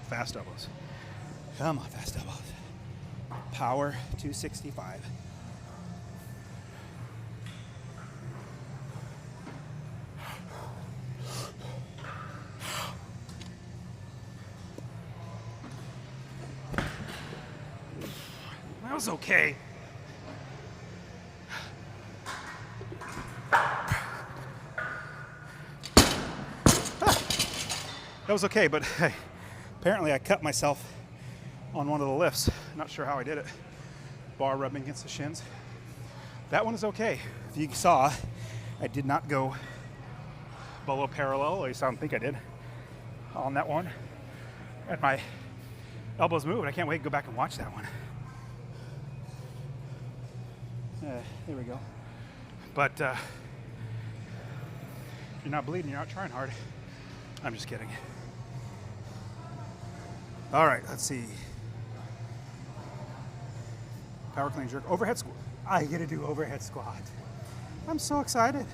Fast elbows. Come on, fast elbows. Power 265. was okay. That was okay, but hey, apparently I cut myself on one of the lifts. Not sure how I did it. Bar rubbing against the shins. That one is okay. If you saw, I did not go below parallel, at least I don't think I did, on that one. And my elbows moved. I can't wait to go back and watch that one. There we go. But if you're not bleeding, you're not trying hard. I'm just kidding. All right, let's see. Power clean jerk, overhead squat. I get to do overhead squat. I'm so excited.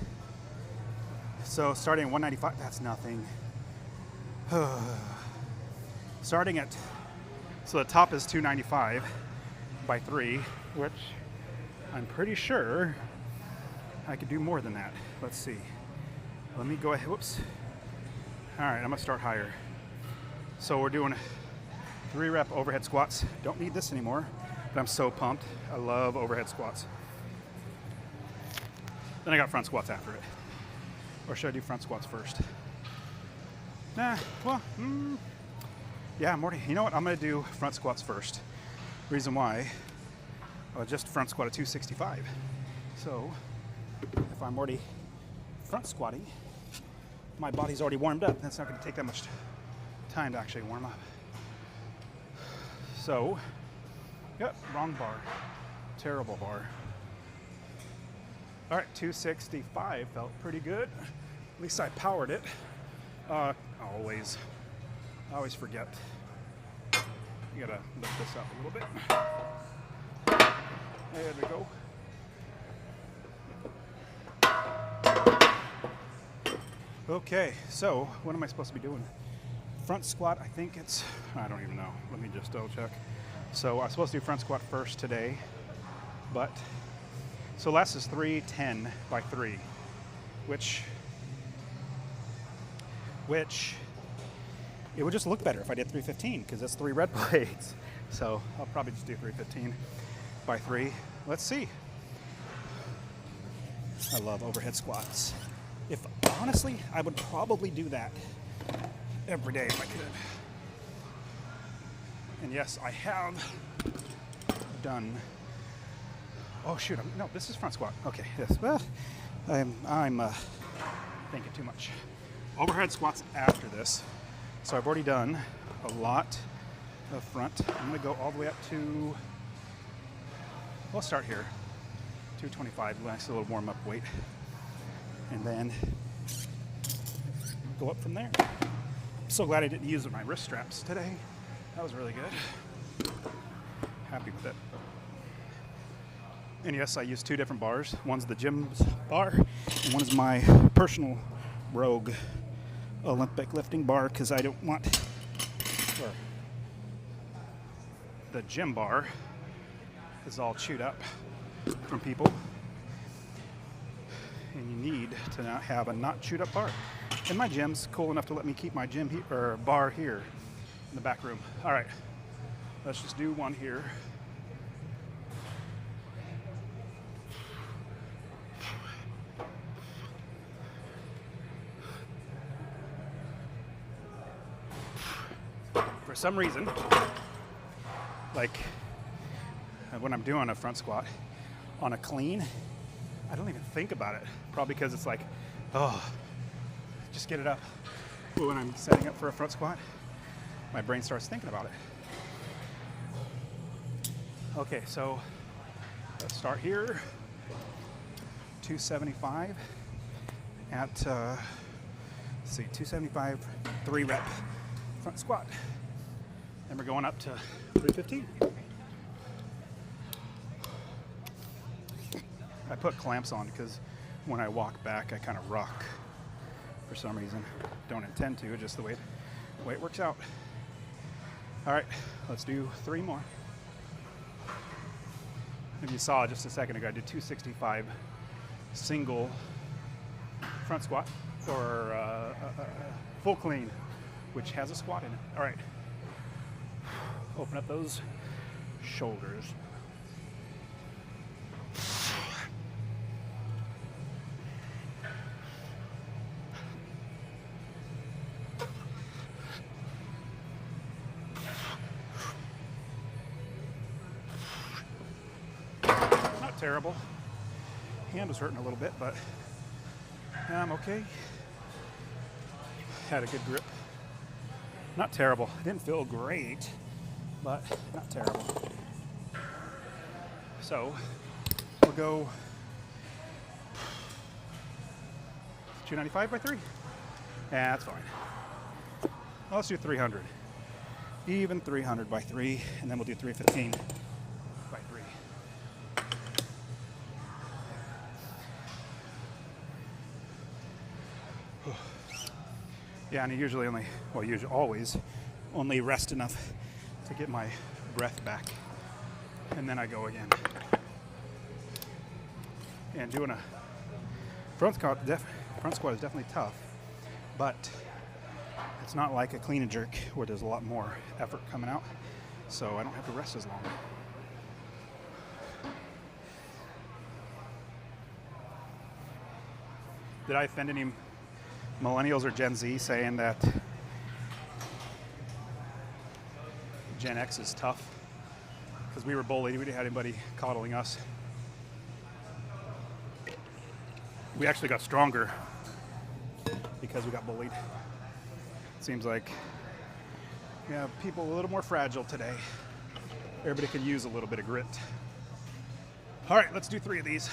So starting at 195, that's nothing. Starting at, so the top is 295 by 3, which I'm pretty sure I could do more than that. Let's see. Let me go ahead, whoops. All right, I'm gonna start higher. So we're doing 3 rep overhead squats. Don't need this anymore, but I'm so pumped. I love overhead squats. Then I got front squats after it. Or should I do front squats first? Nah, well, yeah, Morty, you know what? I'm gonna do front squats first. Reason why, I just front squat at 265. So, if I'm already front squatting, my body's already warmed up. That's not gonna take that much time to actually warm up. So, yep, wrong bar. Terrible bar. All right, 265 felt pretty good. At least I powered it. I always forget. You gotta lift this up a little bit. There we go. Okay, so what am I supposed to be doing? Front squat, I think it's, I don't even know. Let me just double check. So I'm supposed to do front squat first today, but, so last is 310 by 3, which it would just look better if I did 315 because that's 3 red plates. So I'll probably just do 315 by 3. Let's see. I love overhead squats. If honestly, I would probably do that every day if I could. And yes, I have done. Oh shoot! No, this is front squat. Okay, yes. Well, I'm thinking too much. Overhead squats after this. So I've already done a lot of front. I'm gonna go all the way up to. We'll start here. 225. Nice little warm up weight, and then go up from there. I'm so glad I didn't use my wrist straps today. That was really good. Happy with it. And yes, I use 2 different bars. One's the gym's bar, and one is my personal rogue Olympic lifting bar because I don't want the gym bar is all chewed up from people, and you need to not have a not chewed up bar. And my gym's cool enough to let me keep my gym bar here in the back room. All right, let's just do one here. For some reason, like when I'm doing a front squat on a clean, I don't even think about it. Probably because it's like, oh, just get it up. But when I'm setting up for a front squat, my brain starts thinking about it. Okay, so let's start here. 275 at, let's see, 275, 3 rep front squat. And we're going up to 315. I put clamps on because when I walk back, I kind of rock for some reason. Don't intend to, just the way it works out. All right, let's do 3 more. If you saw just a second ago, I did 265 single front squat or full clean, which has a squat in it. All right, open up those shoulders. terrible. Hand was hurting a little bit, but I'm okay. Had a good grip. Not terrible. Didn't feel great, but not terrible. So we'll go 295 by 3. Yeah, that's fine. Well, let's do 300. Even 300 by 3, and then we'll do 315 by 3. Yeah, and I usually only, well, usually always only rest enough to get my breath back, and then I go again. And doing a front squat is definitely tough, but it's not like a clean and jerk where there's a lot more effort coming out, so I don't have to rest as long. Did I offend any millennials or Gen Z saying that Gen X is tough? Because we were bullied, we didn't have anybody coddling us. We actually got stronger because we got bullied. Seems like, yeah, people a little more fragile today. Everybody could use a little bit of grit. All right, let's do 3 of these.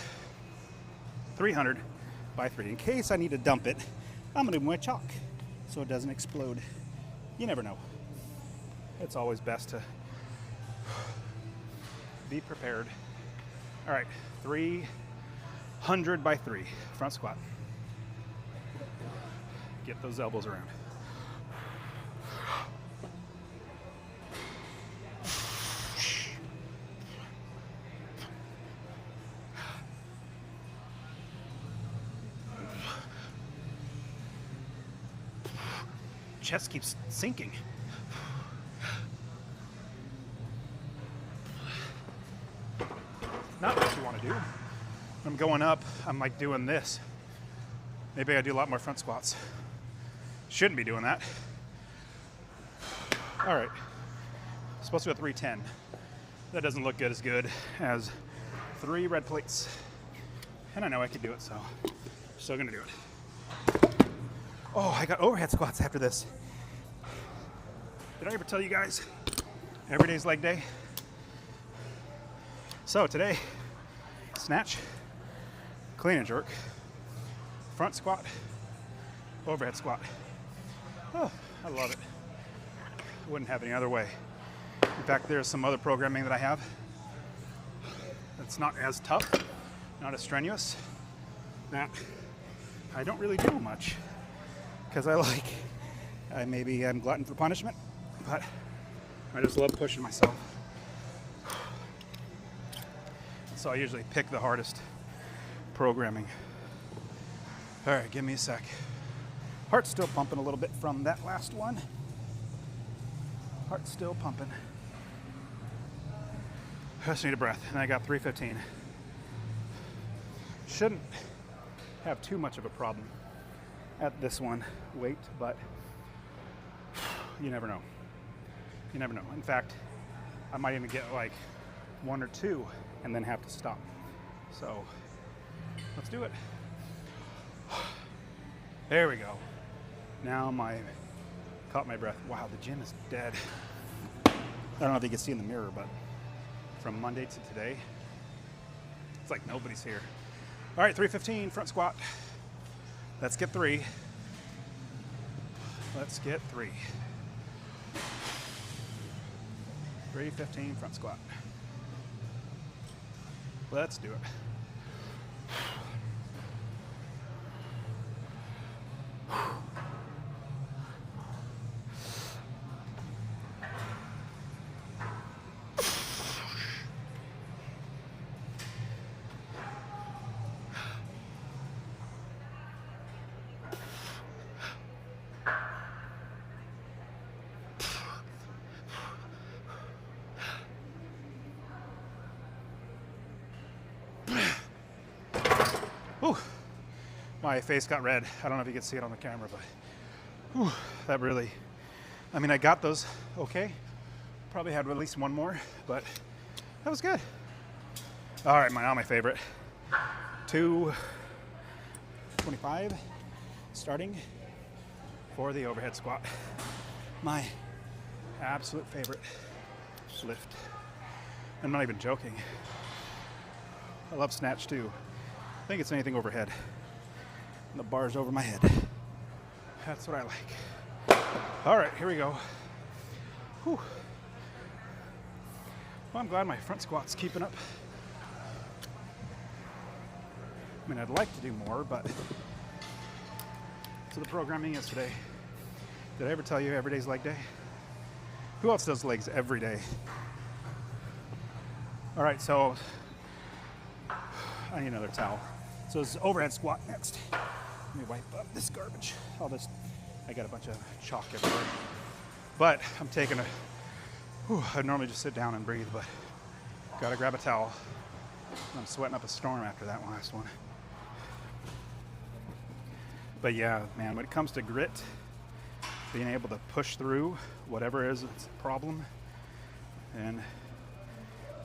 300 by 3. In case I need to dump it, I'm gonna move my chalk so it doesn't explode. You never know. It's always best to be prepared. All right, 300 by 3, front squat. Get those elbows around. Chest keeps sinking. Not what you want to do. When I'm going up, I'm like doing this. Maybe I do a lot more front squats. Shouldn't be doing that. All right. Supposed to go 310. That doesn't look as good as 3 red plates. And I know I could do it, so I'm still gonna do it. Oh, I got overhead squats after this. Did I ever tell you guys? Every day's leg day. So today, snatch, clean and jerk, front squat, overhead squat. Oh, I love it. Wouldn't have it any other way. In fact, there's some other programming that I have that's not as tough, not as strenuous, that I don't really do much because I'm glutton for punishment, but I just love pushing myself. So I usually pick the hardest programming. All right, give me a sec. Heart's still pumping a little bit from that last one. Heart's still pumping. I just need a breath, and I got 315. Shouldn't have too much of a problem at this one weight, but you never know. You never know. In fact, I might even get like 1 or 2 and then have to stop. So let's do it. There we go. Now caught my breath. Wow, the gym is dead. I don't know if you can see in the mirror, but from Monday to today, it's like nobody's here. All right, 315 front squat. Let's get 3. Let's get 3. 315 front squat. Let's do it. Ooh, my face got red. I don't know if you can see it on the camera, but that really, I got those okay. Probably had at least 1 more, but that was good. All right, now my favorite. 225 starting for the overhead squat. My absolute favorite lift. I'm not even joking. I love snatch too. I think it's anything overhead. And the bar's over my head. That's what I like. All right, here we go. Whew. Well, I'm glad my front squat's keeping up. I mean, I'd like to do more, but so the programming yesterday. Did I ever tell you every day's leg day? Who else does legs every day? All right, so I need another towel. So it's overhead squat next. Let me wipe up this garbage. I got a bunch of chalk everywhere. But I'm taking I normally just sit down and breathe, but gotta grab a towel. I'm sweating up a storm after that last one. But yeah, man, when it comes to grit, being able to push through whatever is its problem and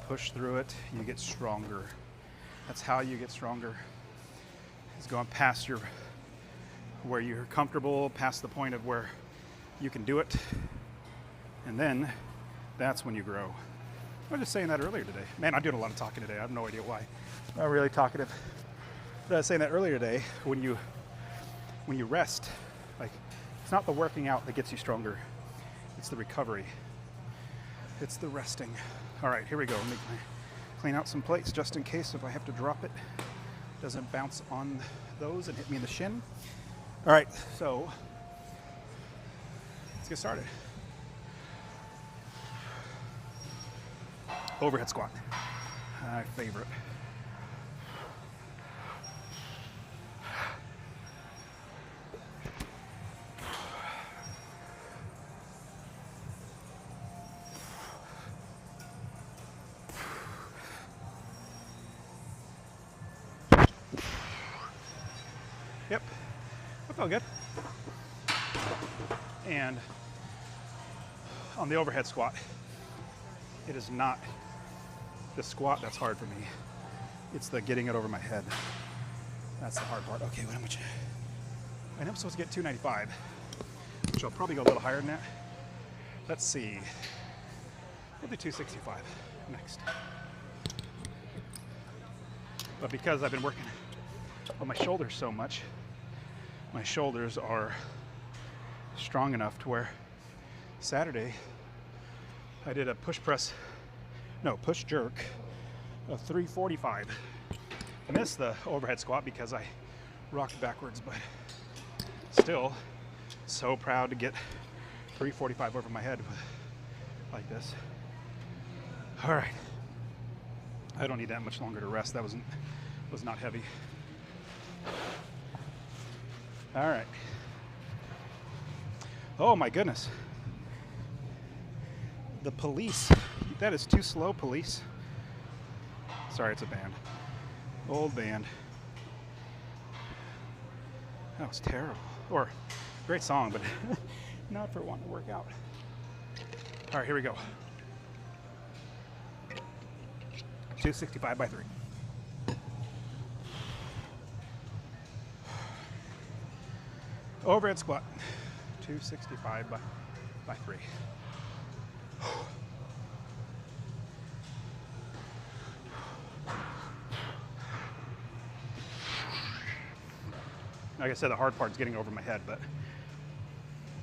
push through it, you get stronger. That's how you get stronger. It's going past where you're comfortable, past the point of where you can do it, and then that's when you grow. I was just saying that earlier today. Man, I'm doing a lot of talking today. I have no idea why. I'm not really talkative. But I was saying that earlier today, when you rest, like, it's not the working out that gets you stronger. It's the recovery. It's the resting. All right, here we go. Let me clean out some plates just in case if I have to drop it. Doesn't bounce on those and hit me in the shin. All right, so let's get started. Overhead squat, my favorite. Yep, that felt good. And on the overhead squat, it is not the squat that's hard for me. It's the getting it over my head. That's the hard part. Okay, how much? I know I'm supposed to get 295, which I'll probably go a little higher than that. Let's see. We'll do 265 next. But because I've been working on my shoulders so much, my shoulders are strong enough to where Saturday I did a push jerk of 345. I missed the overhead squat because I rocked backwards, but still so proud to get 345 over my head like this. All right. I don't need that much longer to rest. That was not heavy. All right. Oh my goodness. The police. That is too slow, police. Sorry, it's a band. Old band. That was terrible. Or, great song, but not for wanting to work out. All right, here we go. 265 by 3. Overhead squat. 265 by 3. Like I said, the hard part is getting over my head, but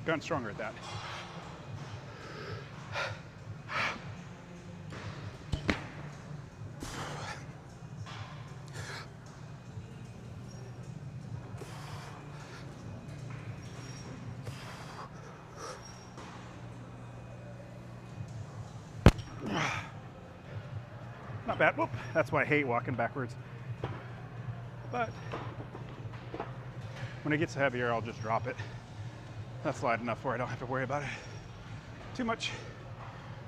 gotten stronger at that. Not bad. Whoop. That's why I hate walking backwards. But when it gets heavier, I'll just drop it. That's light enough where I don't have to worry about it too much.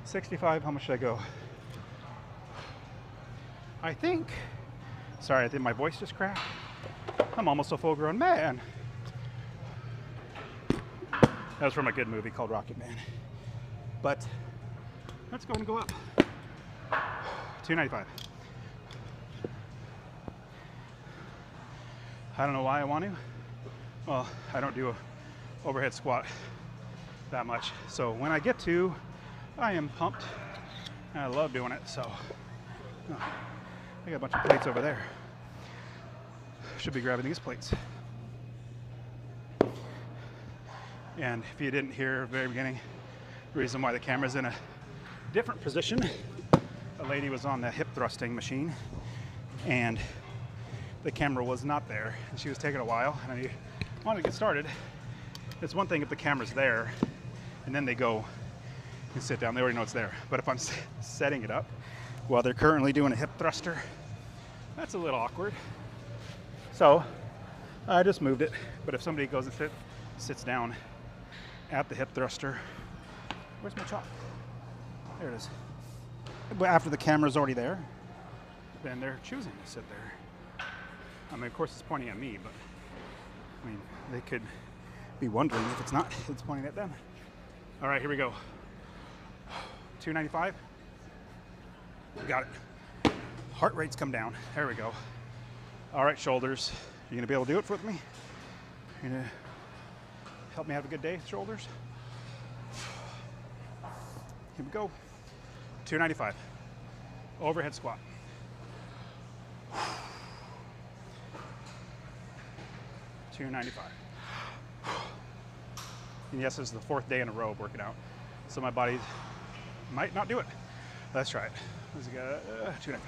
65, how much should I go? I think, sorry, I think my voice just cracked. I'm almost a full-grown man. That was from a good movie called Rocket Man. But let's go and go up. 295. I don't know why I want to. Well, I don't do a overhead squat that much. So when I get to, I am pumped. And I love doing it. So I got a bunch of plates over there. Should be grabbing these plates. And if you didn't hear at the very beginning, the reason why the camera's in a different position, a lady was on the hip thrusting machine and the camera was not there. And she was taking a while and I wanted to get started. It's one thing if the camera's there and then they go and sit down, they already know it's there. But if I'm setting it up while they're currently doing a hip thruster, that's a little awkward. So I just moved it. But if somebody goes and sits down at the hip thruster, where's my chalk? There it is. But after the camera's already there, then they're choosing to sit there. I mean, of course it's pointing at me, but I mean, they could be wondering if it's not, it's pointing at them. All right, here we go. 295. Got it. Heart rate's come down. There we go. All right, shoulders. You gonna be able to do it with me? You gonna help me have a good day, shoulders? Here we go. 295. Overhead squat. $295. And yes, this is the 4th day in a row of working out, so my body might not do it. Let's try it. Let's go. 295.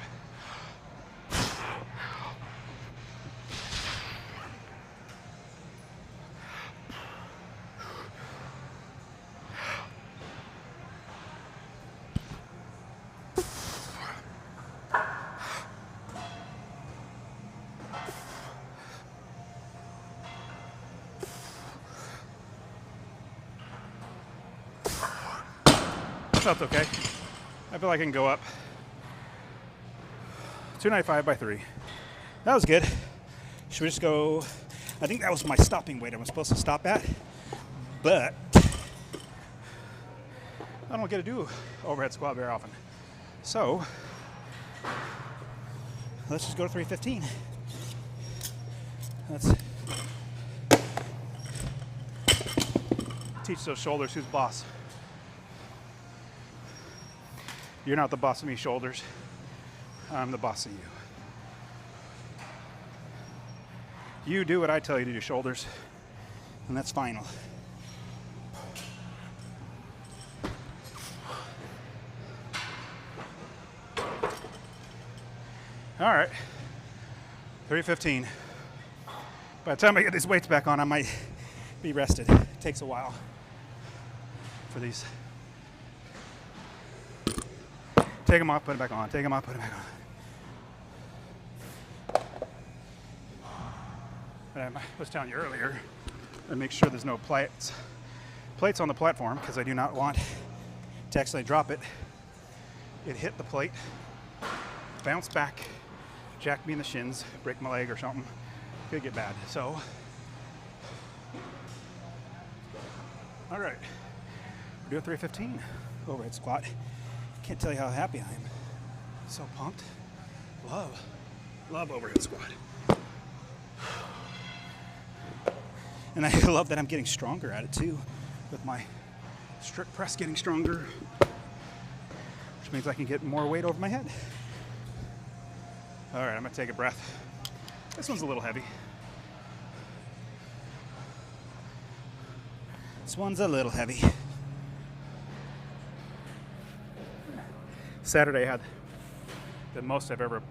Felt okay. I feel like I can go up. 295 by 3. That was good. Should we just go? I think that was my stopping weight I was supposed to stop at, but I don't get to do overhead squat very often. So let's just go to 315. Let's teach those shoulders who's boss. You're not the boss of me, shoulders. I'm the boss of you. You do what I tell you to do, shoulders, and that's final. All right, 315. By the time I get these weights back on, I might be rested. It takes a while for these. Take them off, put it back on. Take them off, put it back on. And I was telling you earlier, I make sure there's no plates on the platform because I do not want to accidentally drop it. It hit the plate, bounce back, jack me in the shins, break my leg or something. Could get bad. So, all right, we're doing 315 overhead squat. Can't tell you how happy I am. So pumped. Love overhead squat. And I love that I'm getting stronger at it too, with my strict press getting stronger, which means I can get more weight over my head. All right, I'm gonna take a breath. This one's a little heavy. This one's a little heavy. Saturday I had the most I've ever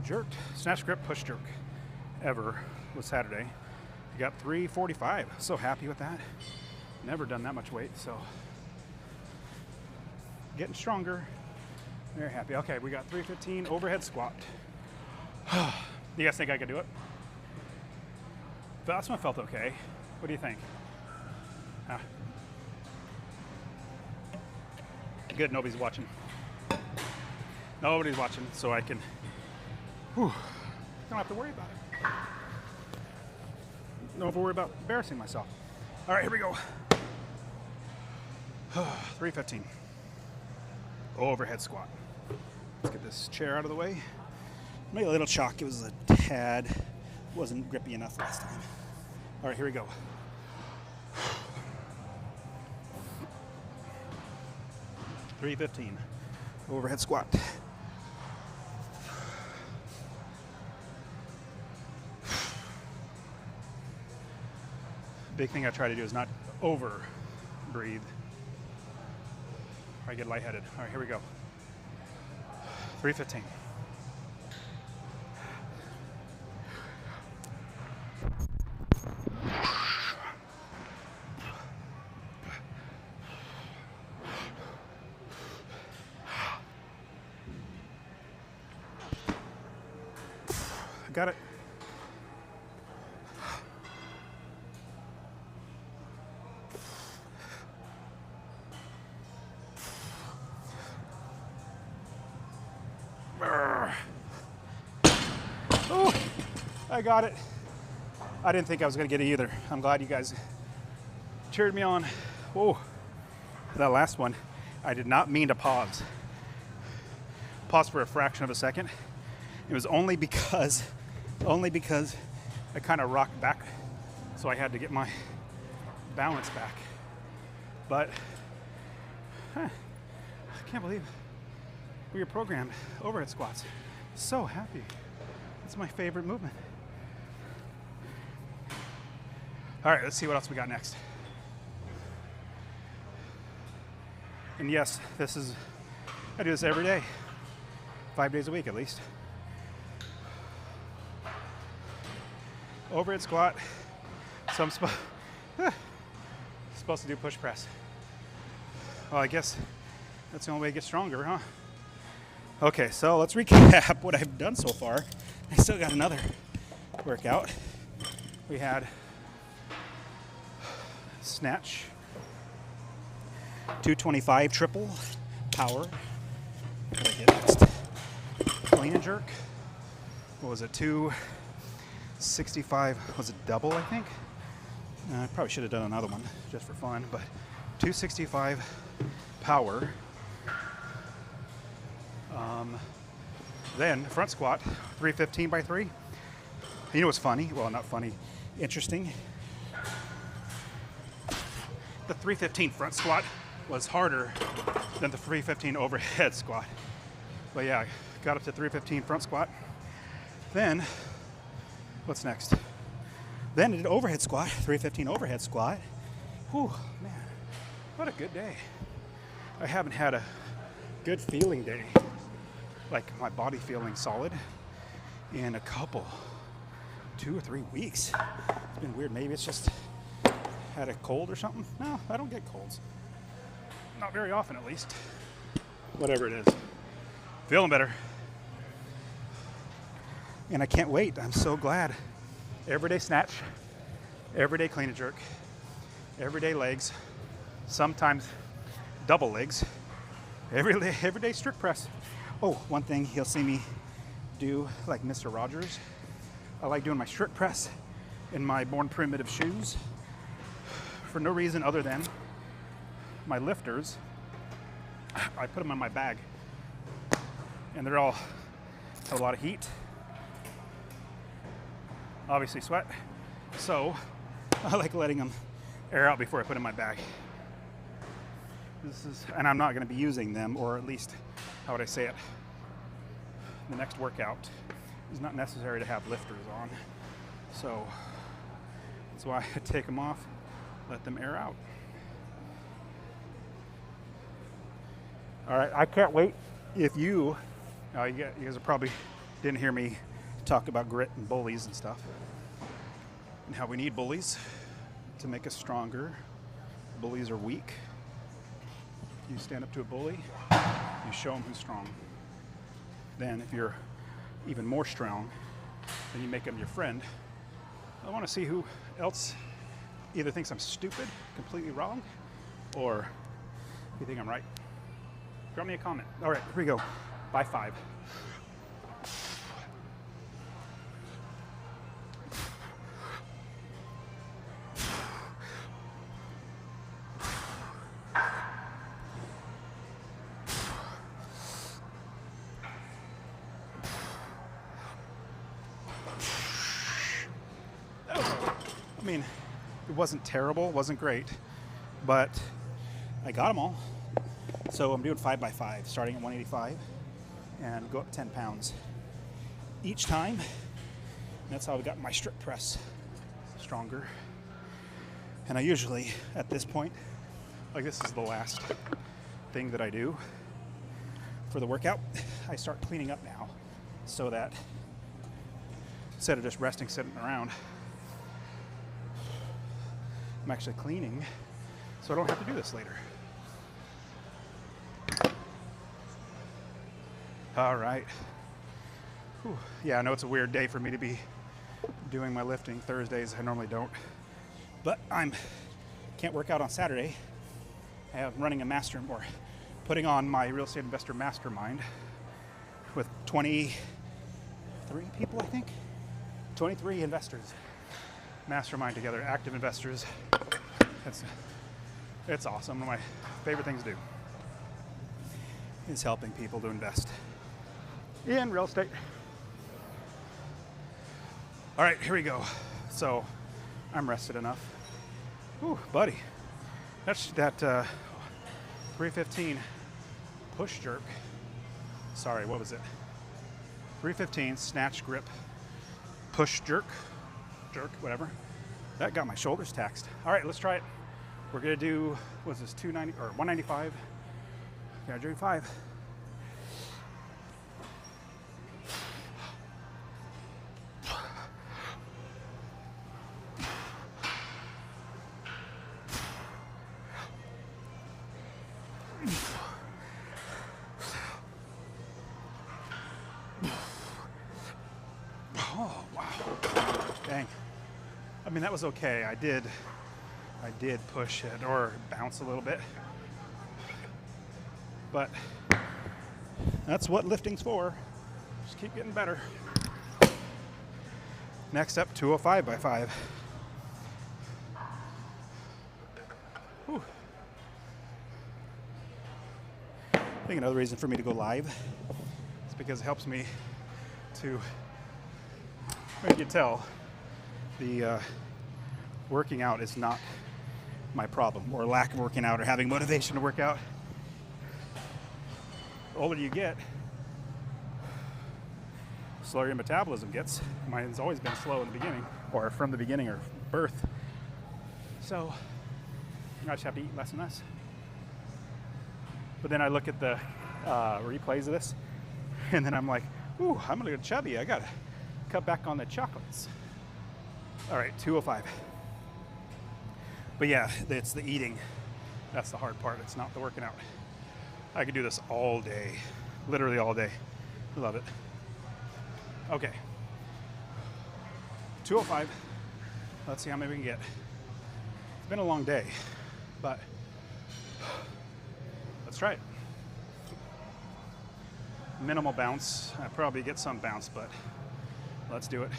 jerked, snatch grip, push jerk ever was Saturday. I got 345. So happy with that. Never done that much weight, so getting stronger. Very happy. Okay, we got 315 overhead squat. You guys think I could do it? The last one felt okay. What do you think? Good, nobody's watching. Nobody's watching, so I can, don't have to worry about it. Don't have to worry about embarrassing myself. All right, here we go. 315. Overhead squat. Let's get this chair out of the way. Maybe a little chalk. It was a tad Wasn't grippy enough last time. All right, here we go. $315 overhead squat. Big thing I try to do is not over breathe or I get lightheaded. All right, here we go. 315. Got it. Oh, I got it. I didn't think I was going to get it either. I'm glad you guys cheered me on. Whoa, that last one, I did not mean to pause. Pause for a fraction of a second. It was only because I kind of rocked back, so I had to get my balance back. But I can't believe we were programmed overhead squats. So happy. It's my favorite movement. All right, let's see what else we got next. And yes, I do this every day, 5 days a week at least. Overhead squat. So I'm supposed to do push press. Well, I guess that's the only way to get stronger, huh? Okay, so let's recap what I've done so far. I still got another workout. We had snatch, 225 triple power. What did I get next? Clean and jerk. What was it? 265 was it double, I think? I probably should have done another one just for fun, but 265 power. Then front squat, 315 by 3. You know what's funny? Well, not funny, interesting. The 315 front squat was harder than the 315 overhead squat. But yeah, got up to 315 front squat. Then, what's next? Then I did overhead squat, 315 overhead squat. Whew, man, what a good day. I haven't had a good feeling day, like my body feeling solid, in a couple, 2 or 3 weeks. It's been weird. Maybe it's just had a cold or something. No, I don't get colds. Not very often, at least. Whatever it is. Feeling better. And I can't wait. I'm so glad. Everyday snatch, everyday clean and jerk, everyday legs, sometimes double legs, everyday strict press. Oh, one thing you'll see me do, like Mr. Rogers, I like doing my strict press in my Born Primitive shoes for no reason other than my lifters. I put them on my bag and they're all have a lot of heat, obviously sweat, so I like letting them air out before I put them in my bag. And I'm not going to be using them, or at least, how would I say it? The next workout is not necessary to have lifters on, so that's why I take them off, let them air out. All right, I can't wait. If you guys probably didn't hear me talk about grit and bullies and stuff, and how we need bullies to make us stronger. Bullies are weak. You stand up to a bully, you show him who's strong. Then if you're even more strong, then you make him your friend. I want to see who else either thinks I'm stupid, completely wrong, or you think I'm right. Drop me a comment. All right, here we go. By 5. I mean, it wasn't terrible, wasn't great, but I got them all. So I'm doing 5x5, starting at 185 and go up 10 pounds each time. And that's how I got my strip press stronger. And I usually, at this point, like this is the last thing that I do for the workout, I start cleaning up now so that instead of just resting, sitting around, I'm actually cleaning so I don't have to do this later. All right. Whew. Yeah, I know it's a weird day for me to be doing my lifting Thursdays. I normally don't. But can't work out on Saturday. I have running putting on my real estate investor mastermind with 23 people, I think. 23 investors. Mastermind together, active investors. It's awesome. One of my favorite things to do is helping people to invest in real estate. All right, here we go. So I'm rested enough. Ooh, buddy. That's that 315 push jerk. Sorry, what was it? 315 snatch grip push jerk, whatever. That got my shoulders taxed. All right, let's try it. We're gonna do, what's this, 290 or 195? Gotta do 5. Oh, wow. Dang. I mean, that was okay. I did push it or bounce a little bit. But that's what lifting's for. Just keep getting better. Next up, 205 by 5. Whew. I think another reason for me to go live is because it helps me to, you can tell, the working out is not my problem, or lack of working out, or having motivation to work out. The older you get, the slower your metabolism gets. Mine's always been slow in the beginning, or from the beginning, or birth. So I just have to eat less and less. But then I look at the replays of this, and then I'm like, ooh, I'm gonna get chubby. I gotta cut back on the chocolates. All right, 205. But yeah, it's the eating. That's the hard part. It's not the working out. I could do this all day, literally all day. Love it. Okay, 205. Let's see how many we can get. It's been a long day, but let's try it. Minimal bounce. I probably get some bounce, but let's do it.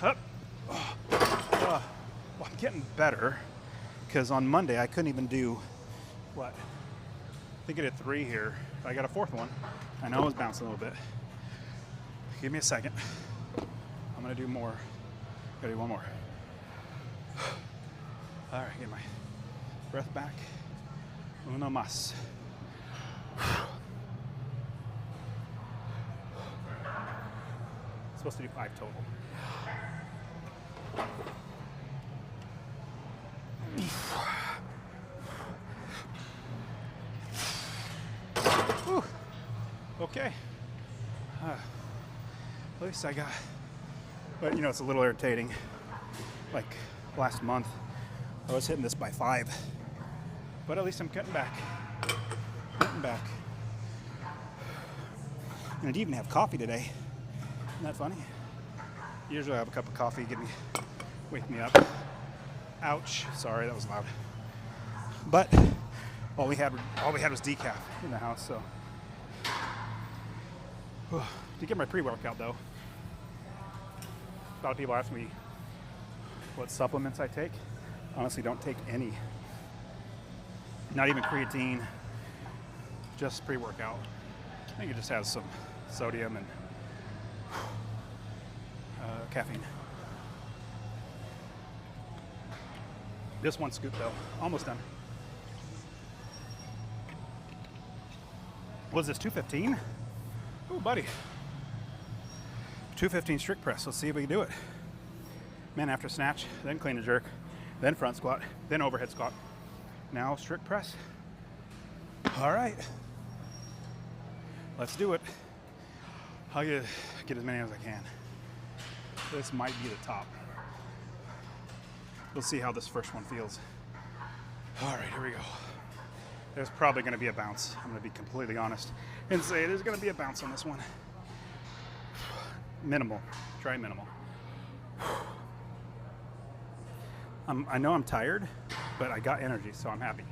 Up. Well, I'm getting better because on Monday I couldn't even do what? I think I did 3 here. I got a 4th one. I know I was bouncing a little bit. Give me a second. I'm gonna do more. Gotta do one more. All right, get my breath back. Uno más. Supposed to do 5 total. Whew. Okay. At least I got, but you know, it's a little irritating. Like last month, I was hitting this by 5, but at least I'm cutting back. And I didn't even have coffee today. Isn't that funny? Usually I have a cup of coffee, wake me up. Ouch, sorry, that was loud. But all we had was decaf in the house. So to get my pre-workout though, a lot of people ask me what supplements I take. Honestly, don't take any. Not even creatine, just pre-workout. I think it just has some sodium and caffeine. This one scoop though, almost done. What is this, 215? Oh, buddy. 215 strict press. Let's see if we can do it. Man after snatch, then clean and jerk, then front squat, then overhead squat. Now strict press. All right. Let's do it. I'll get as many as I can. This might be the top. We'll see how this first one feels. All right, here we go. There's probably going to be a bounce. I'm going to be completely honest and say there's going to be a bounce on this one. Minimal. Try minimal. I know I'm tired, but I got energy, so I'm happy.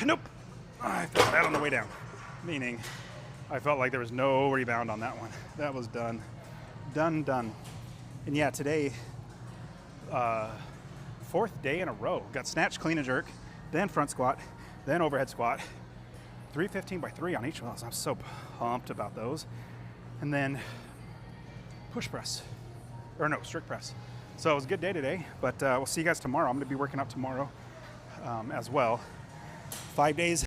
Nope. I felt that on the way down. Meaning, I felt like there was no rebound on that one. That was done. Done. And yeah, today, 4th day in a row. Got snatch, clean and jerk, then front squat, then overhead squat. 315 by 3 on each of those. I'm so pumped about those. And then push press. Or no, strict press. So it was a good day today, but we'll see you guys tomorrow. I'm going to be working out tomorrow as well. 5 days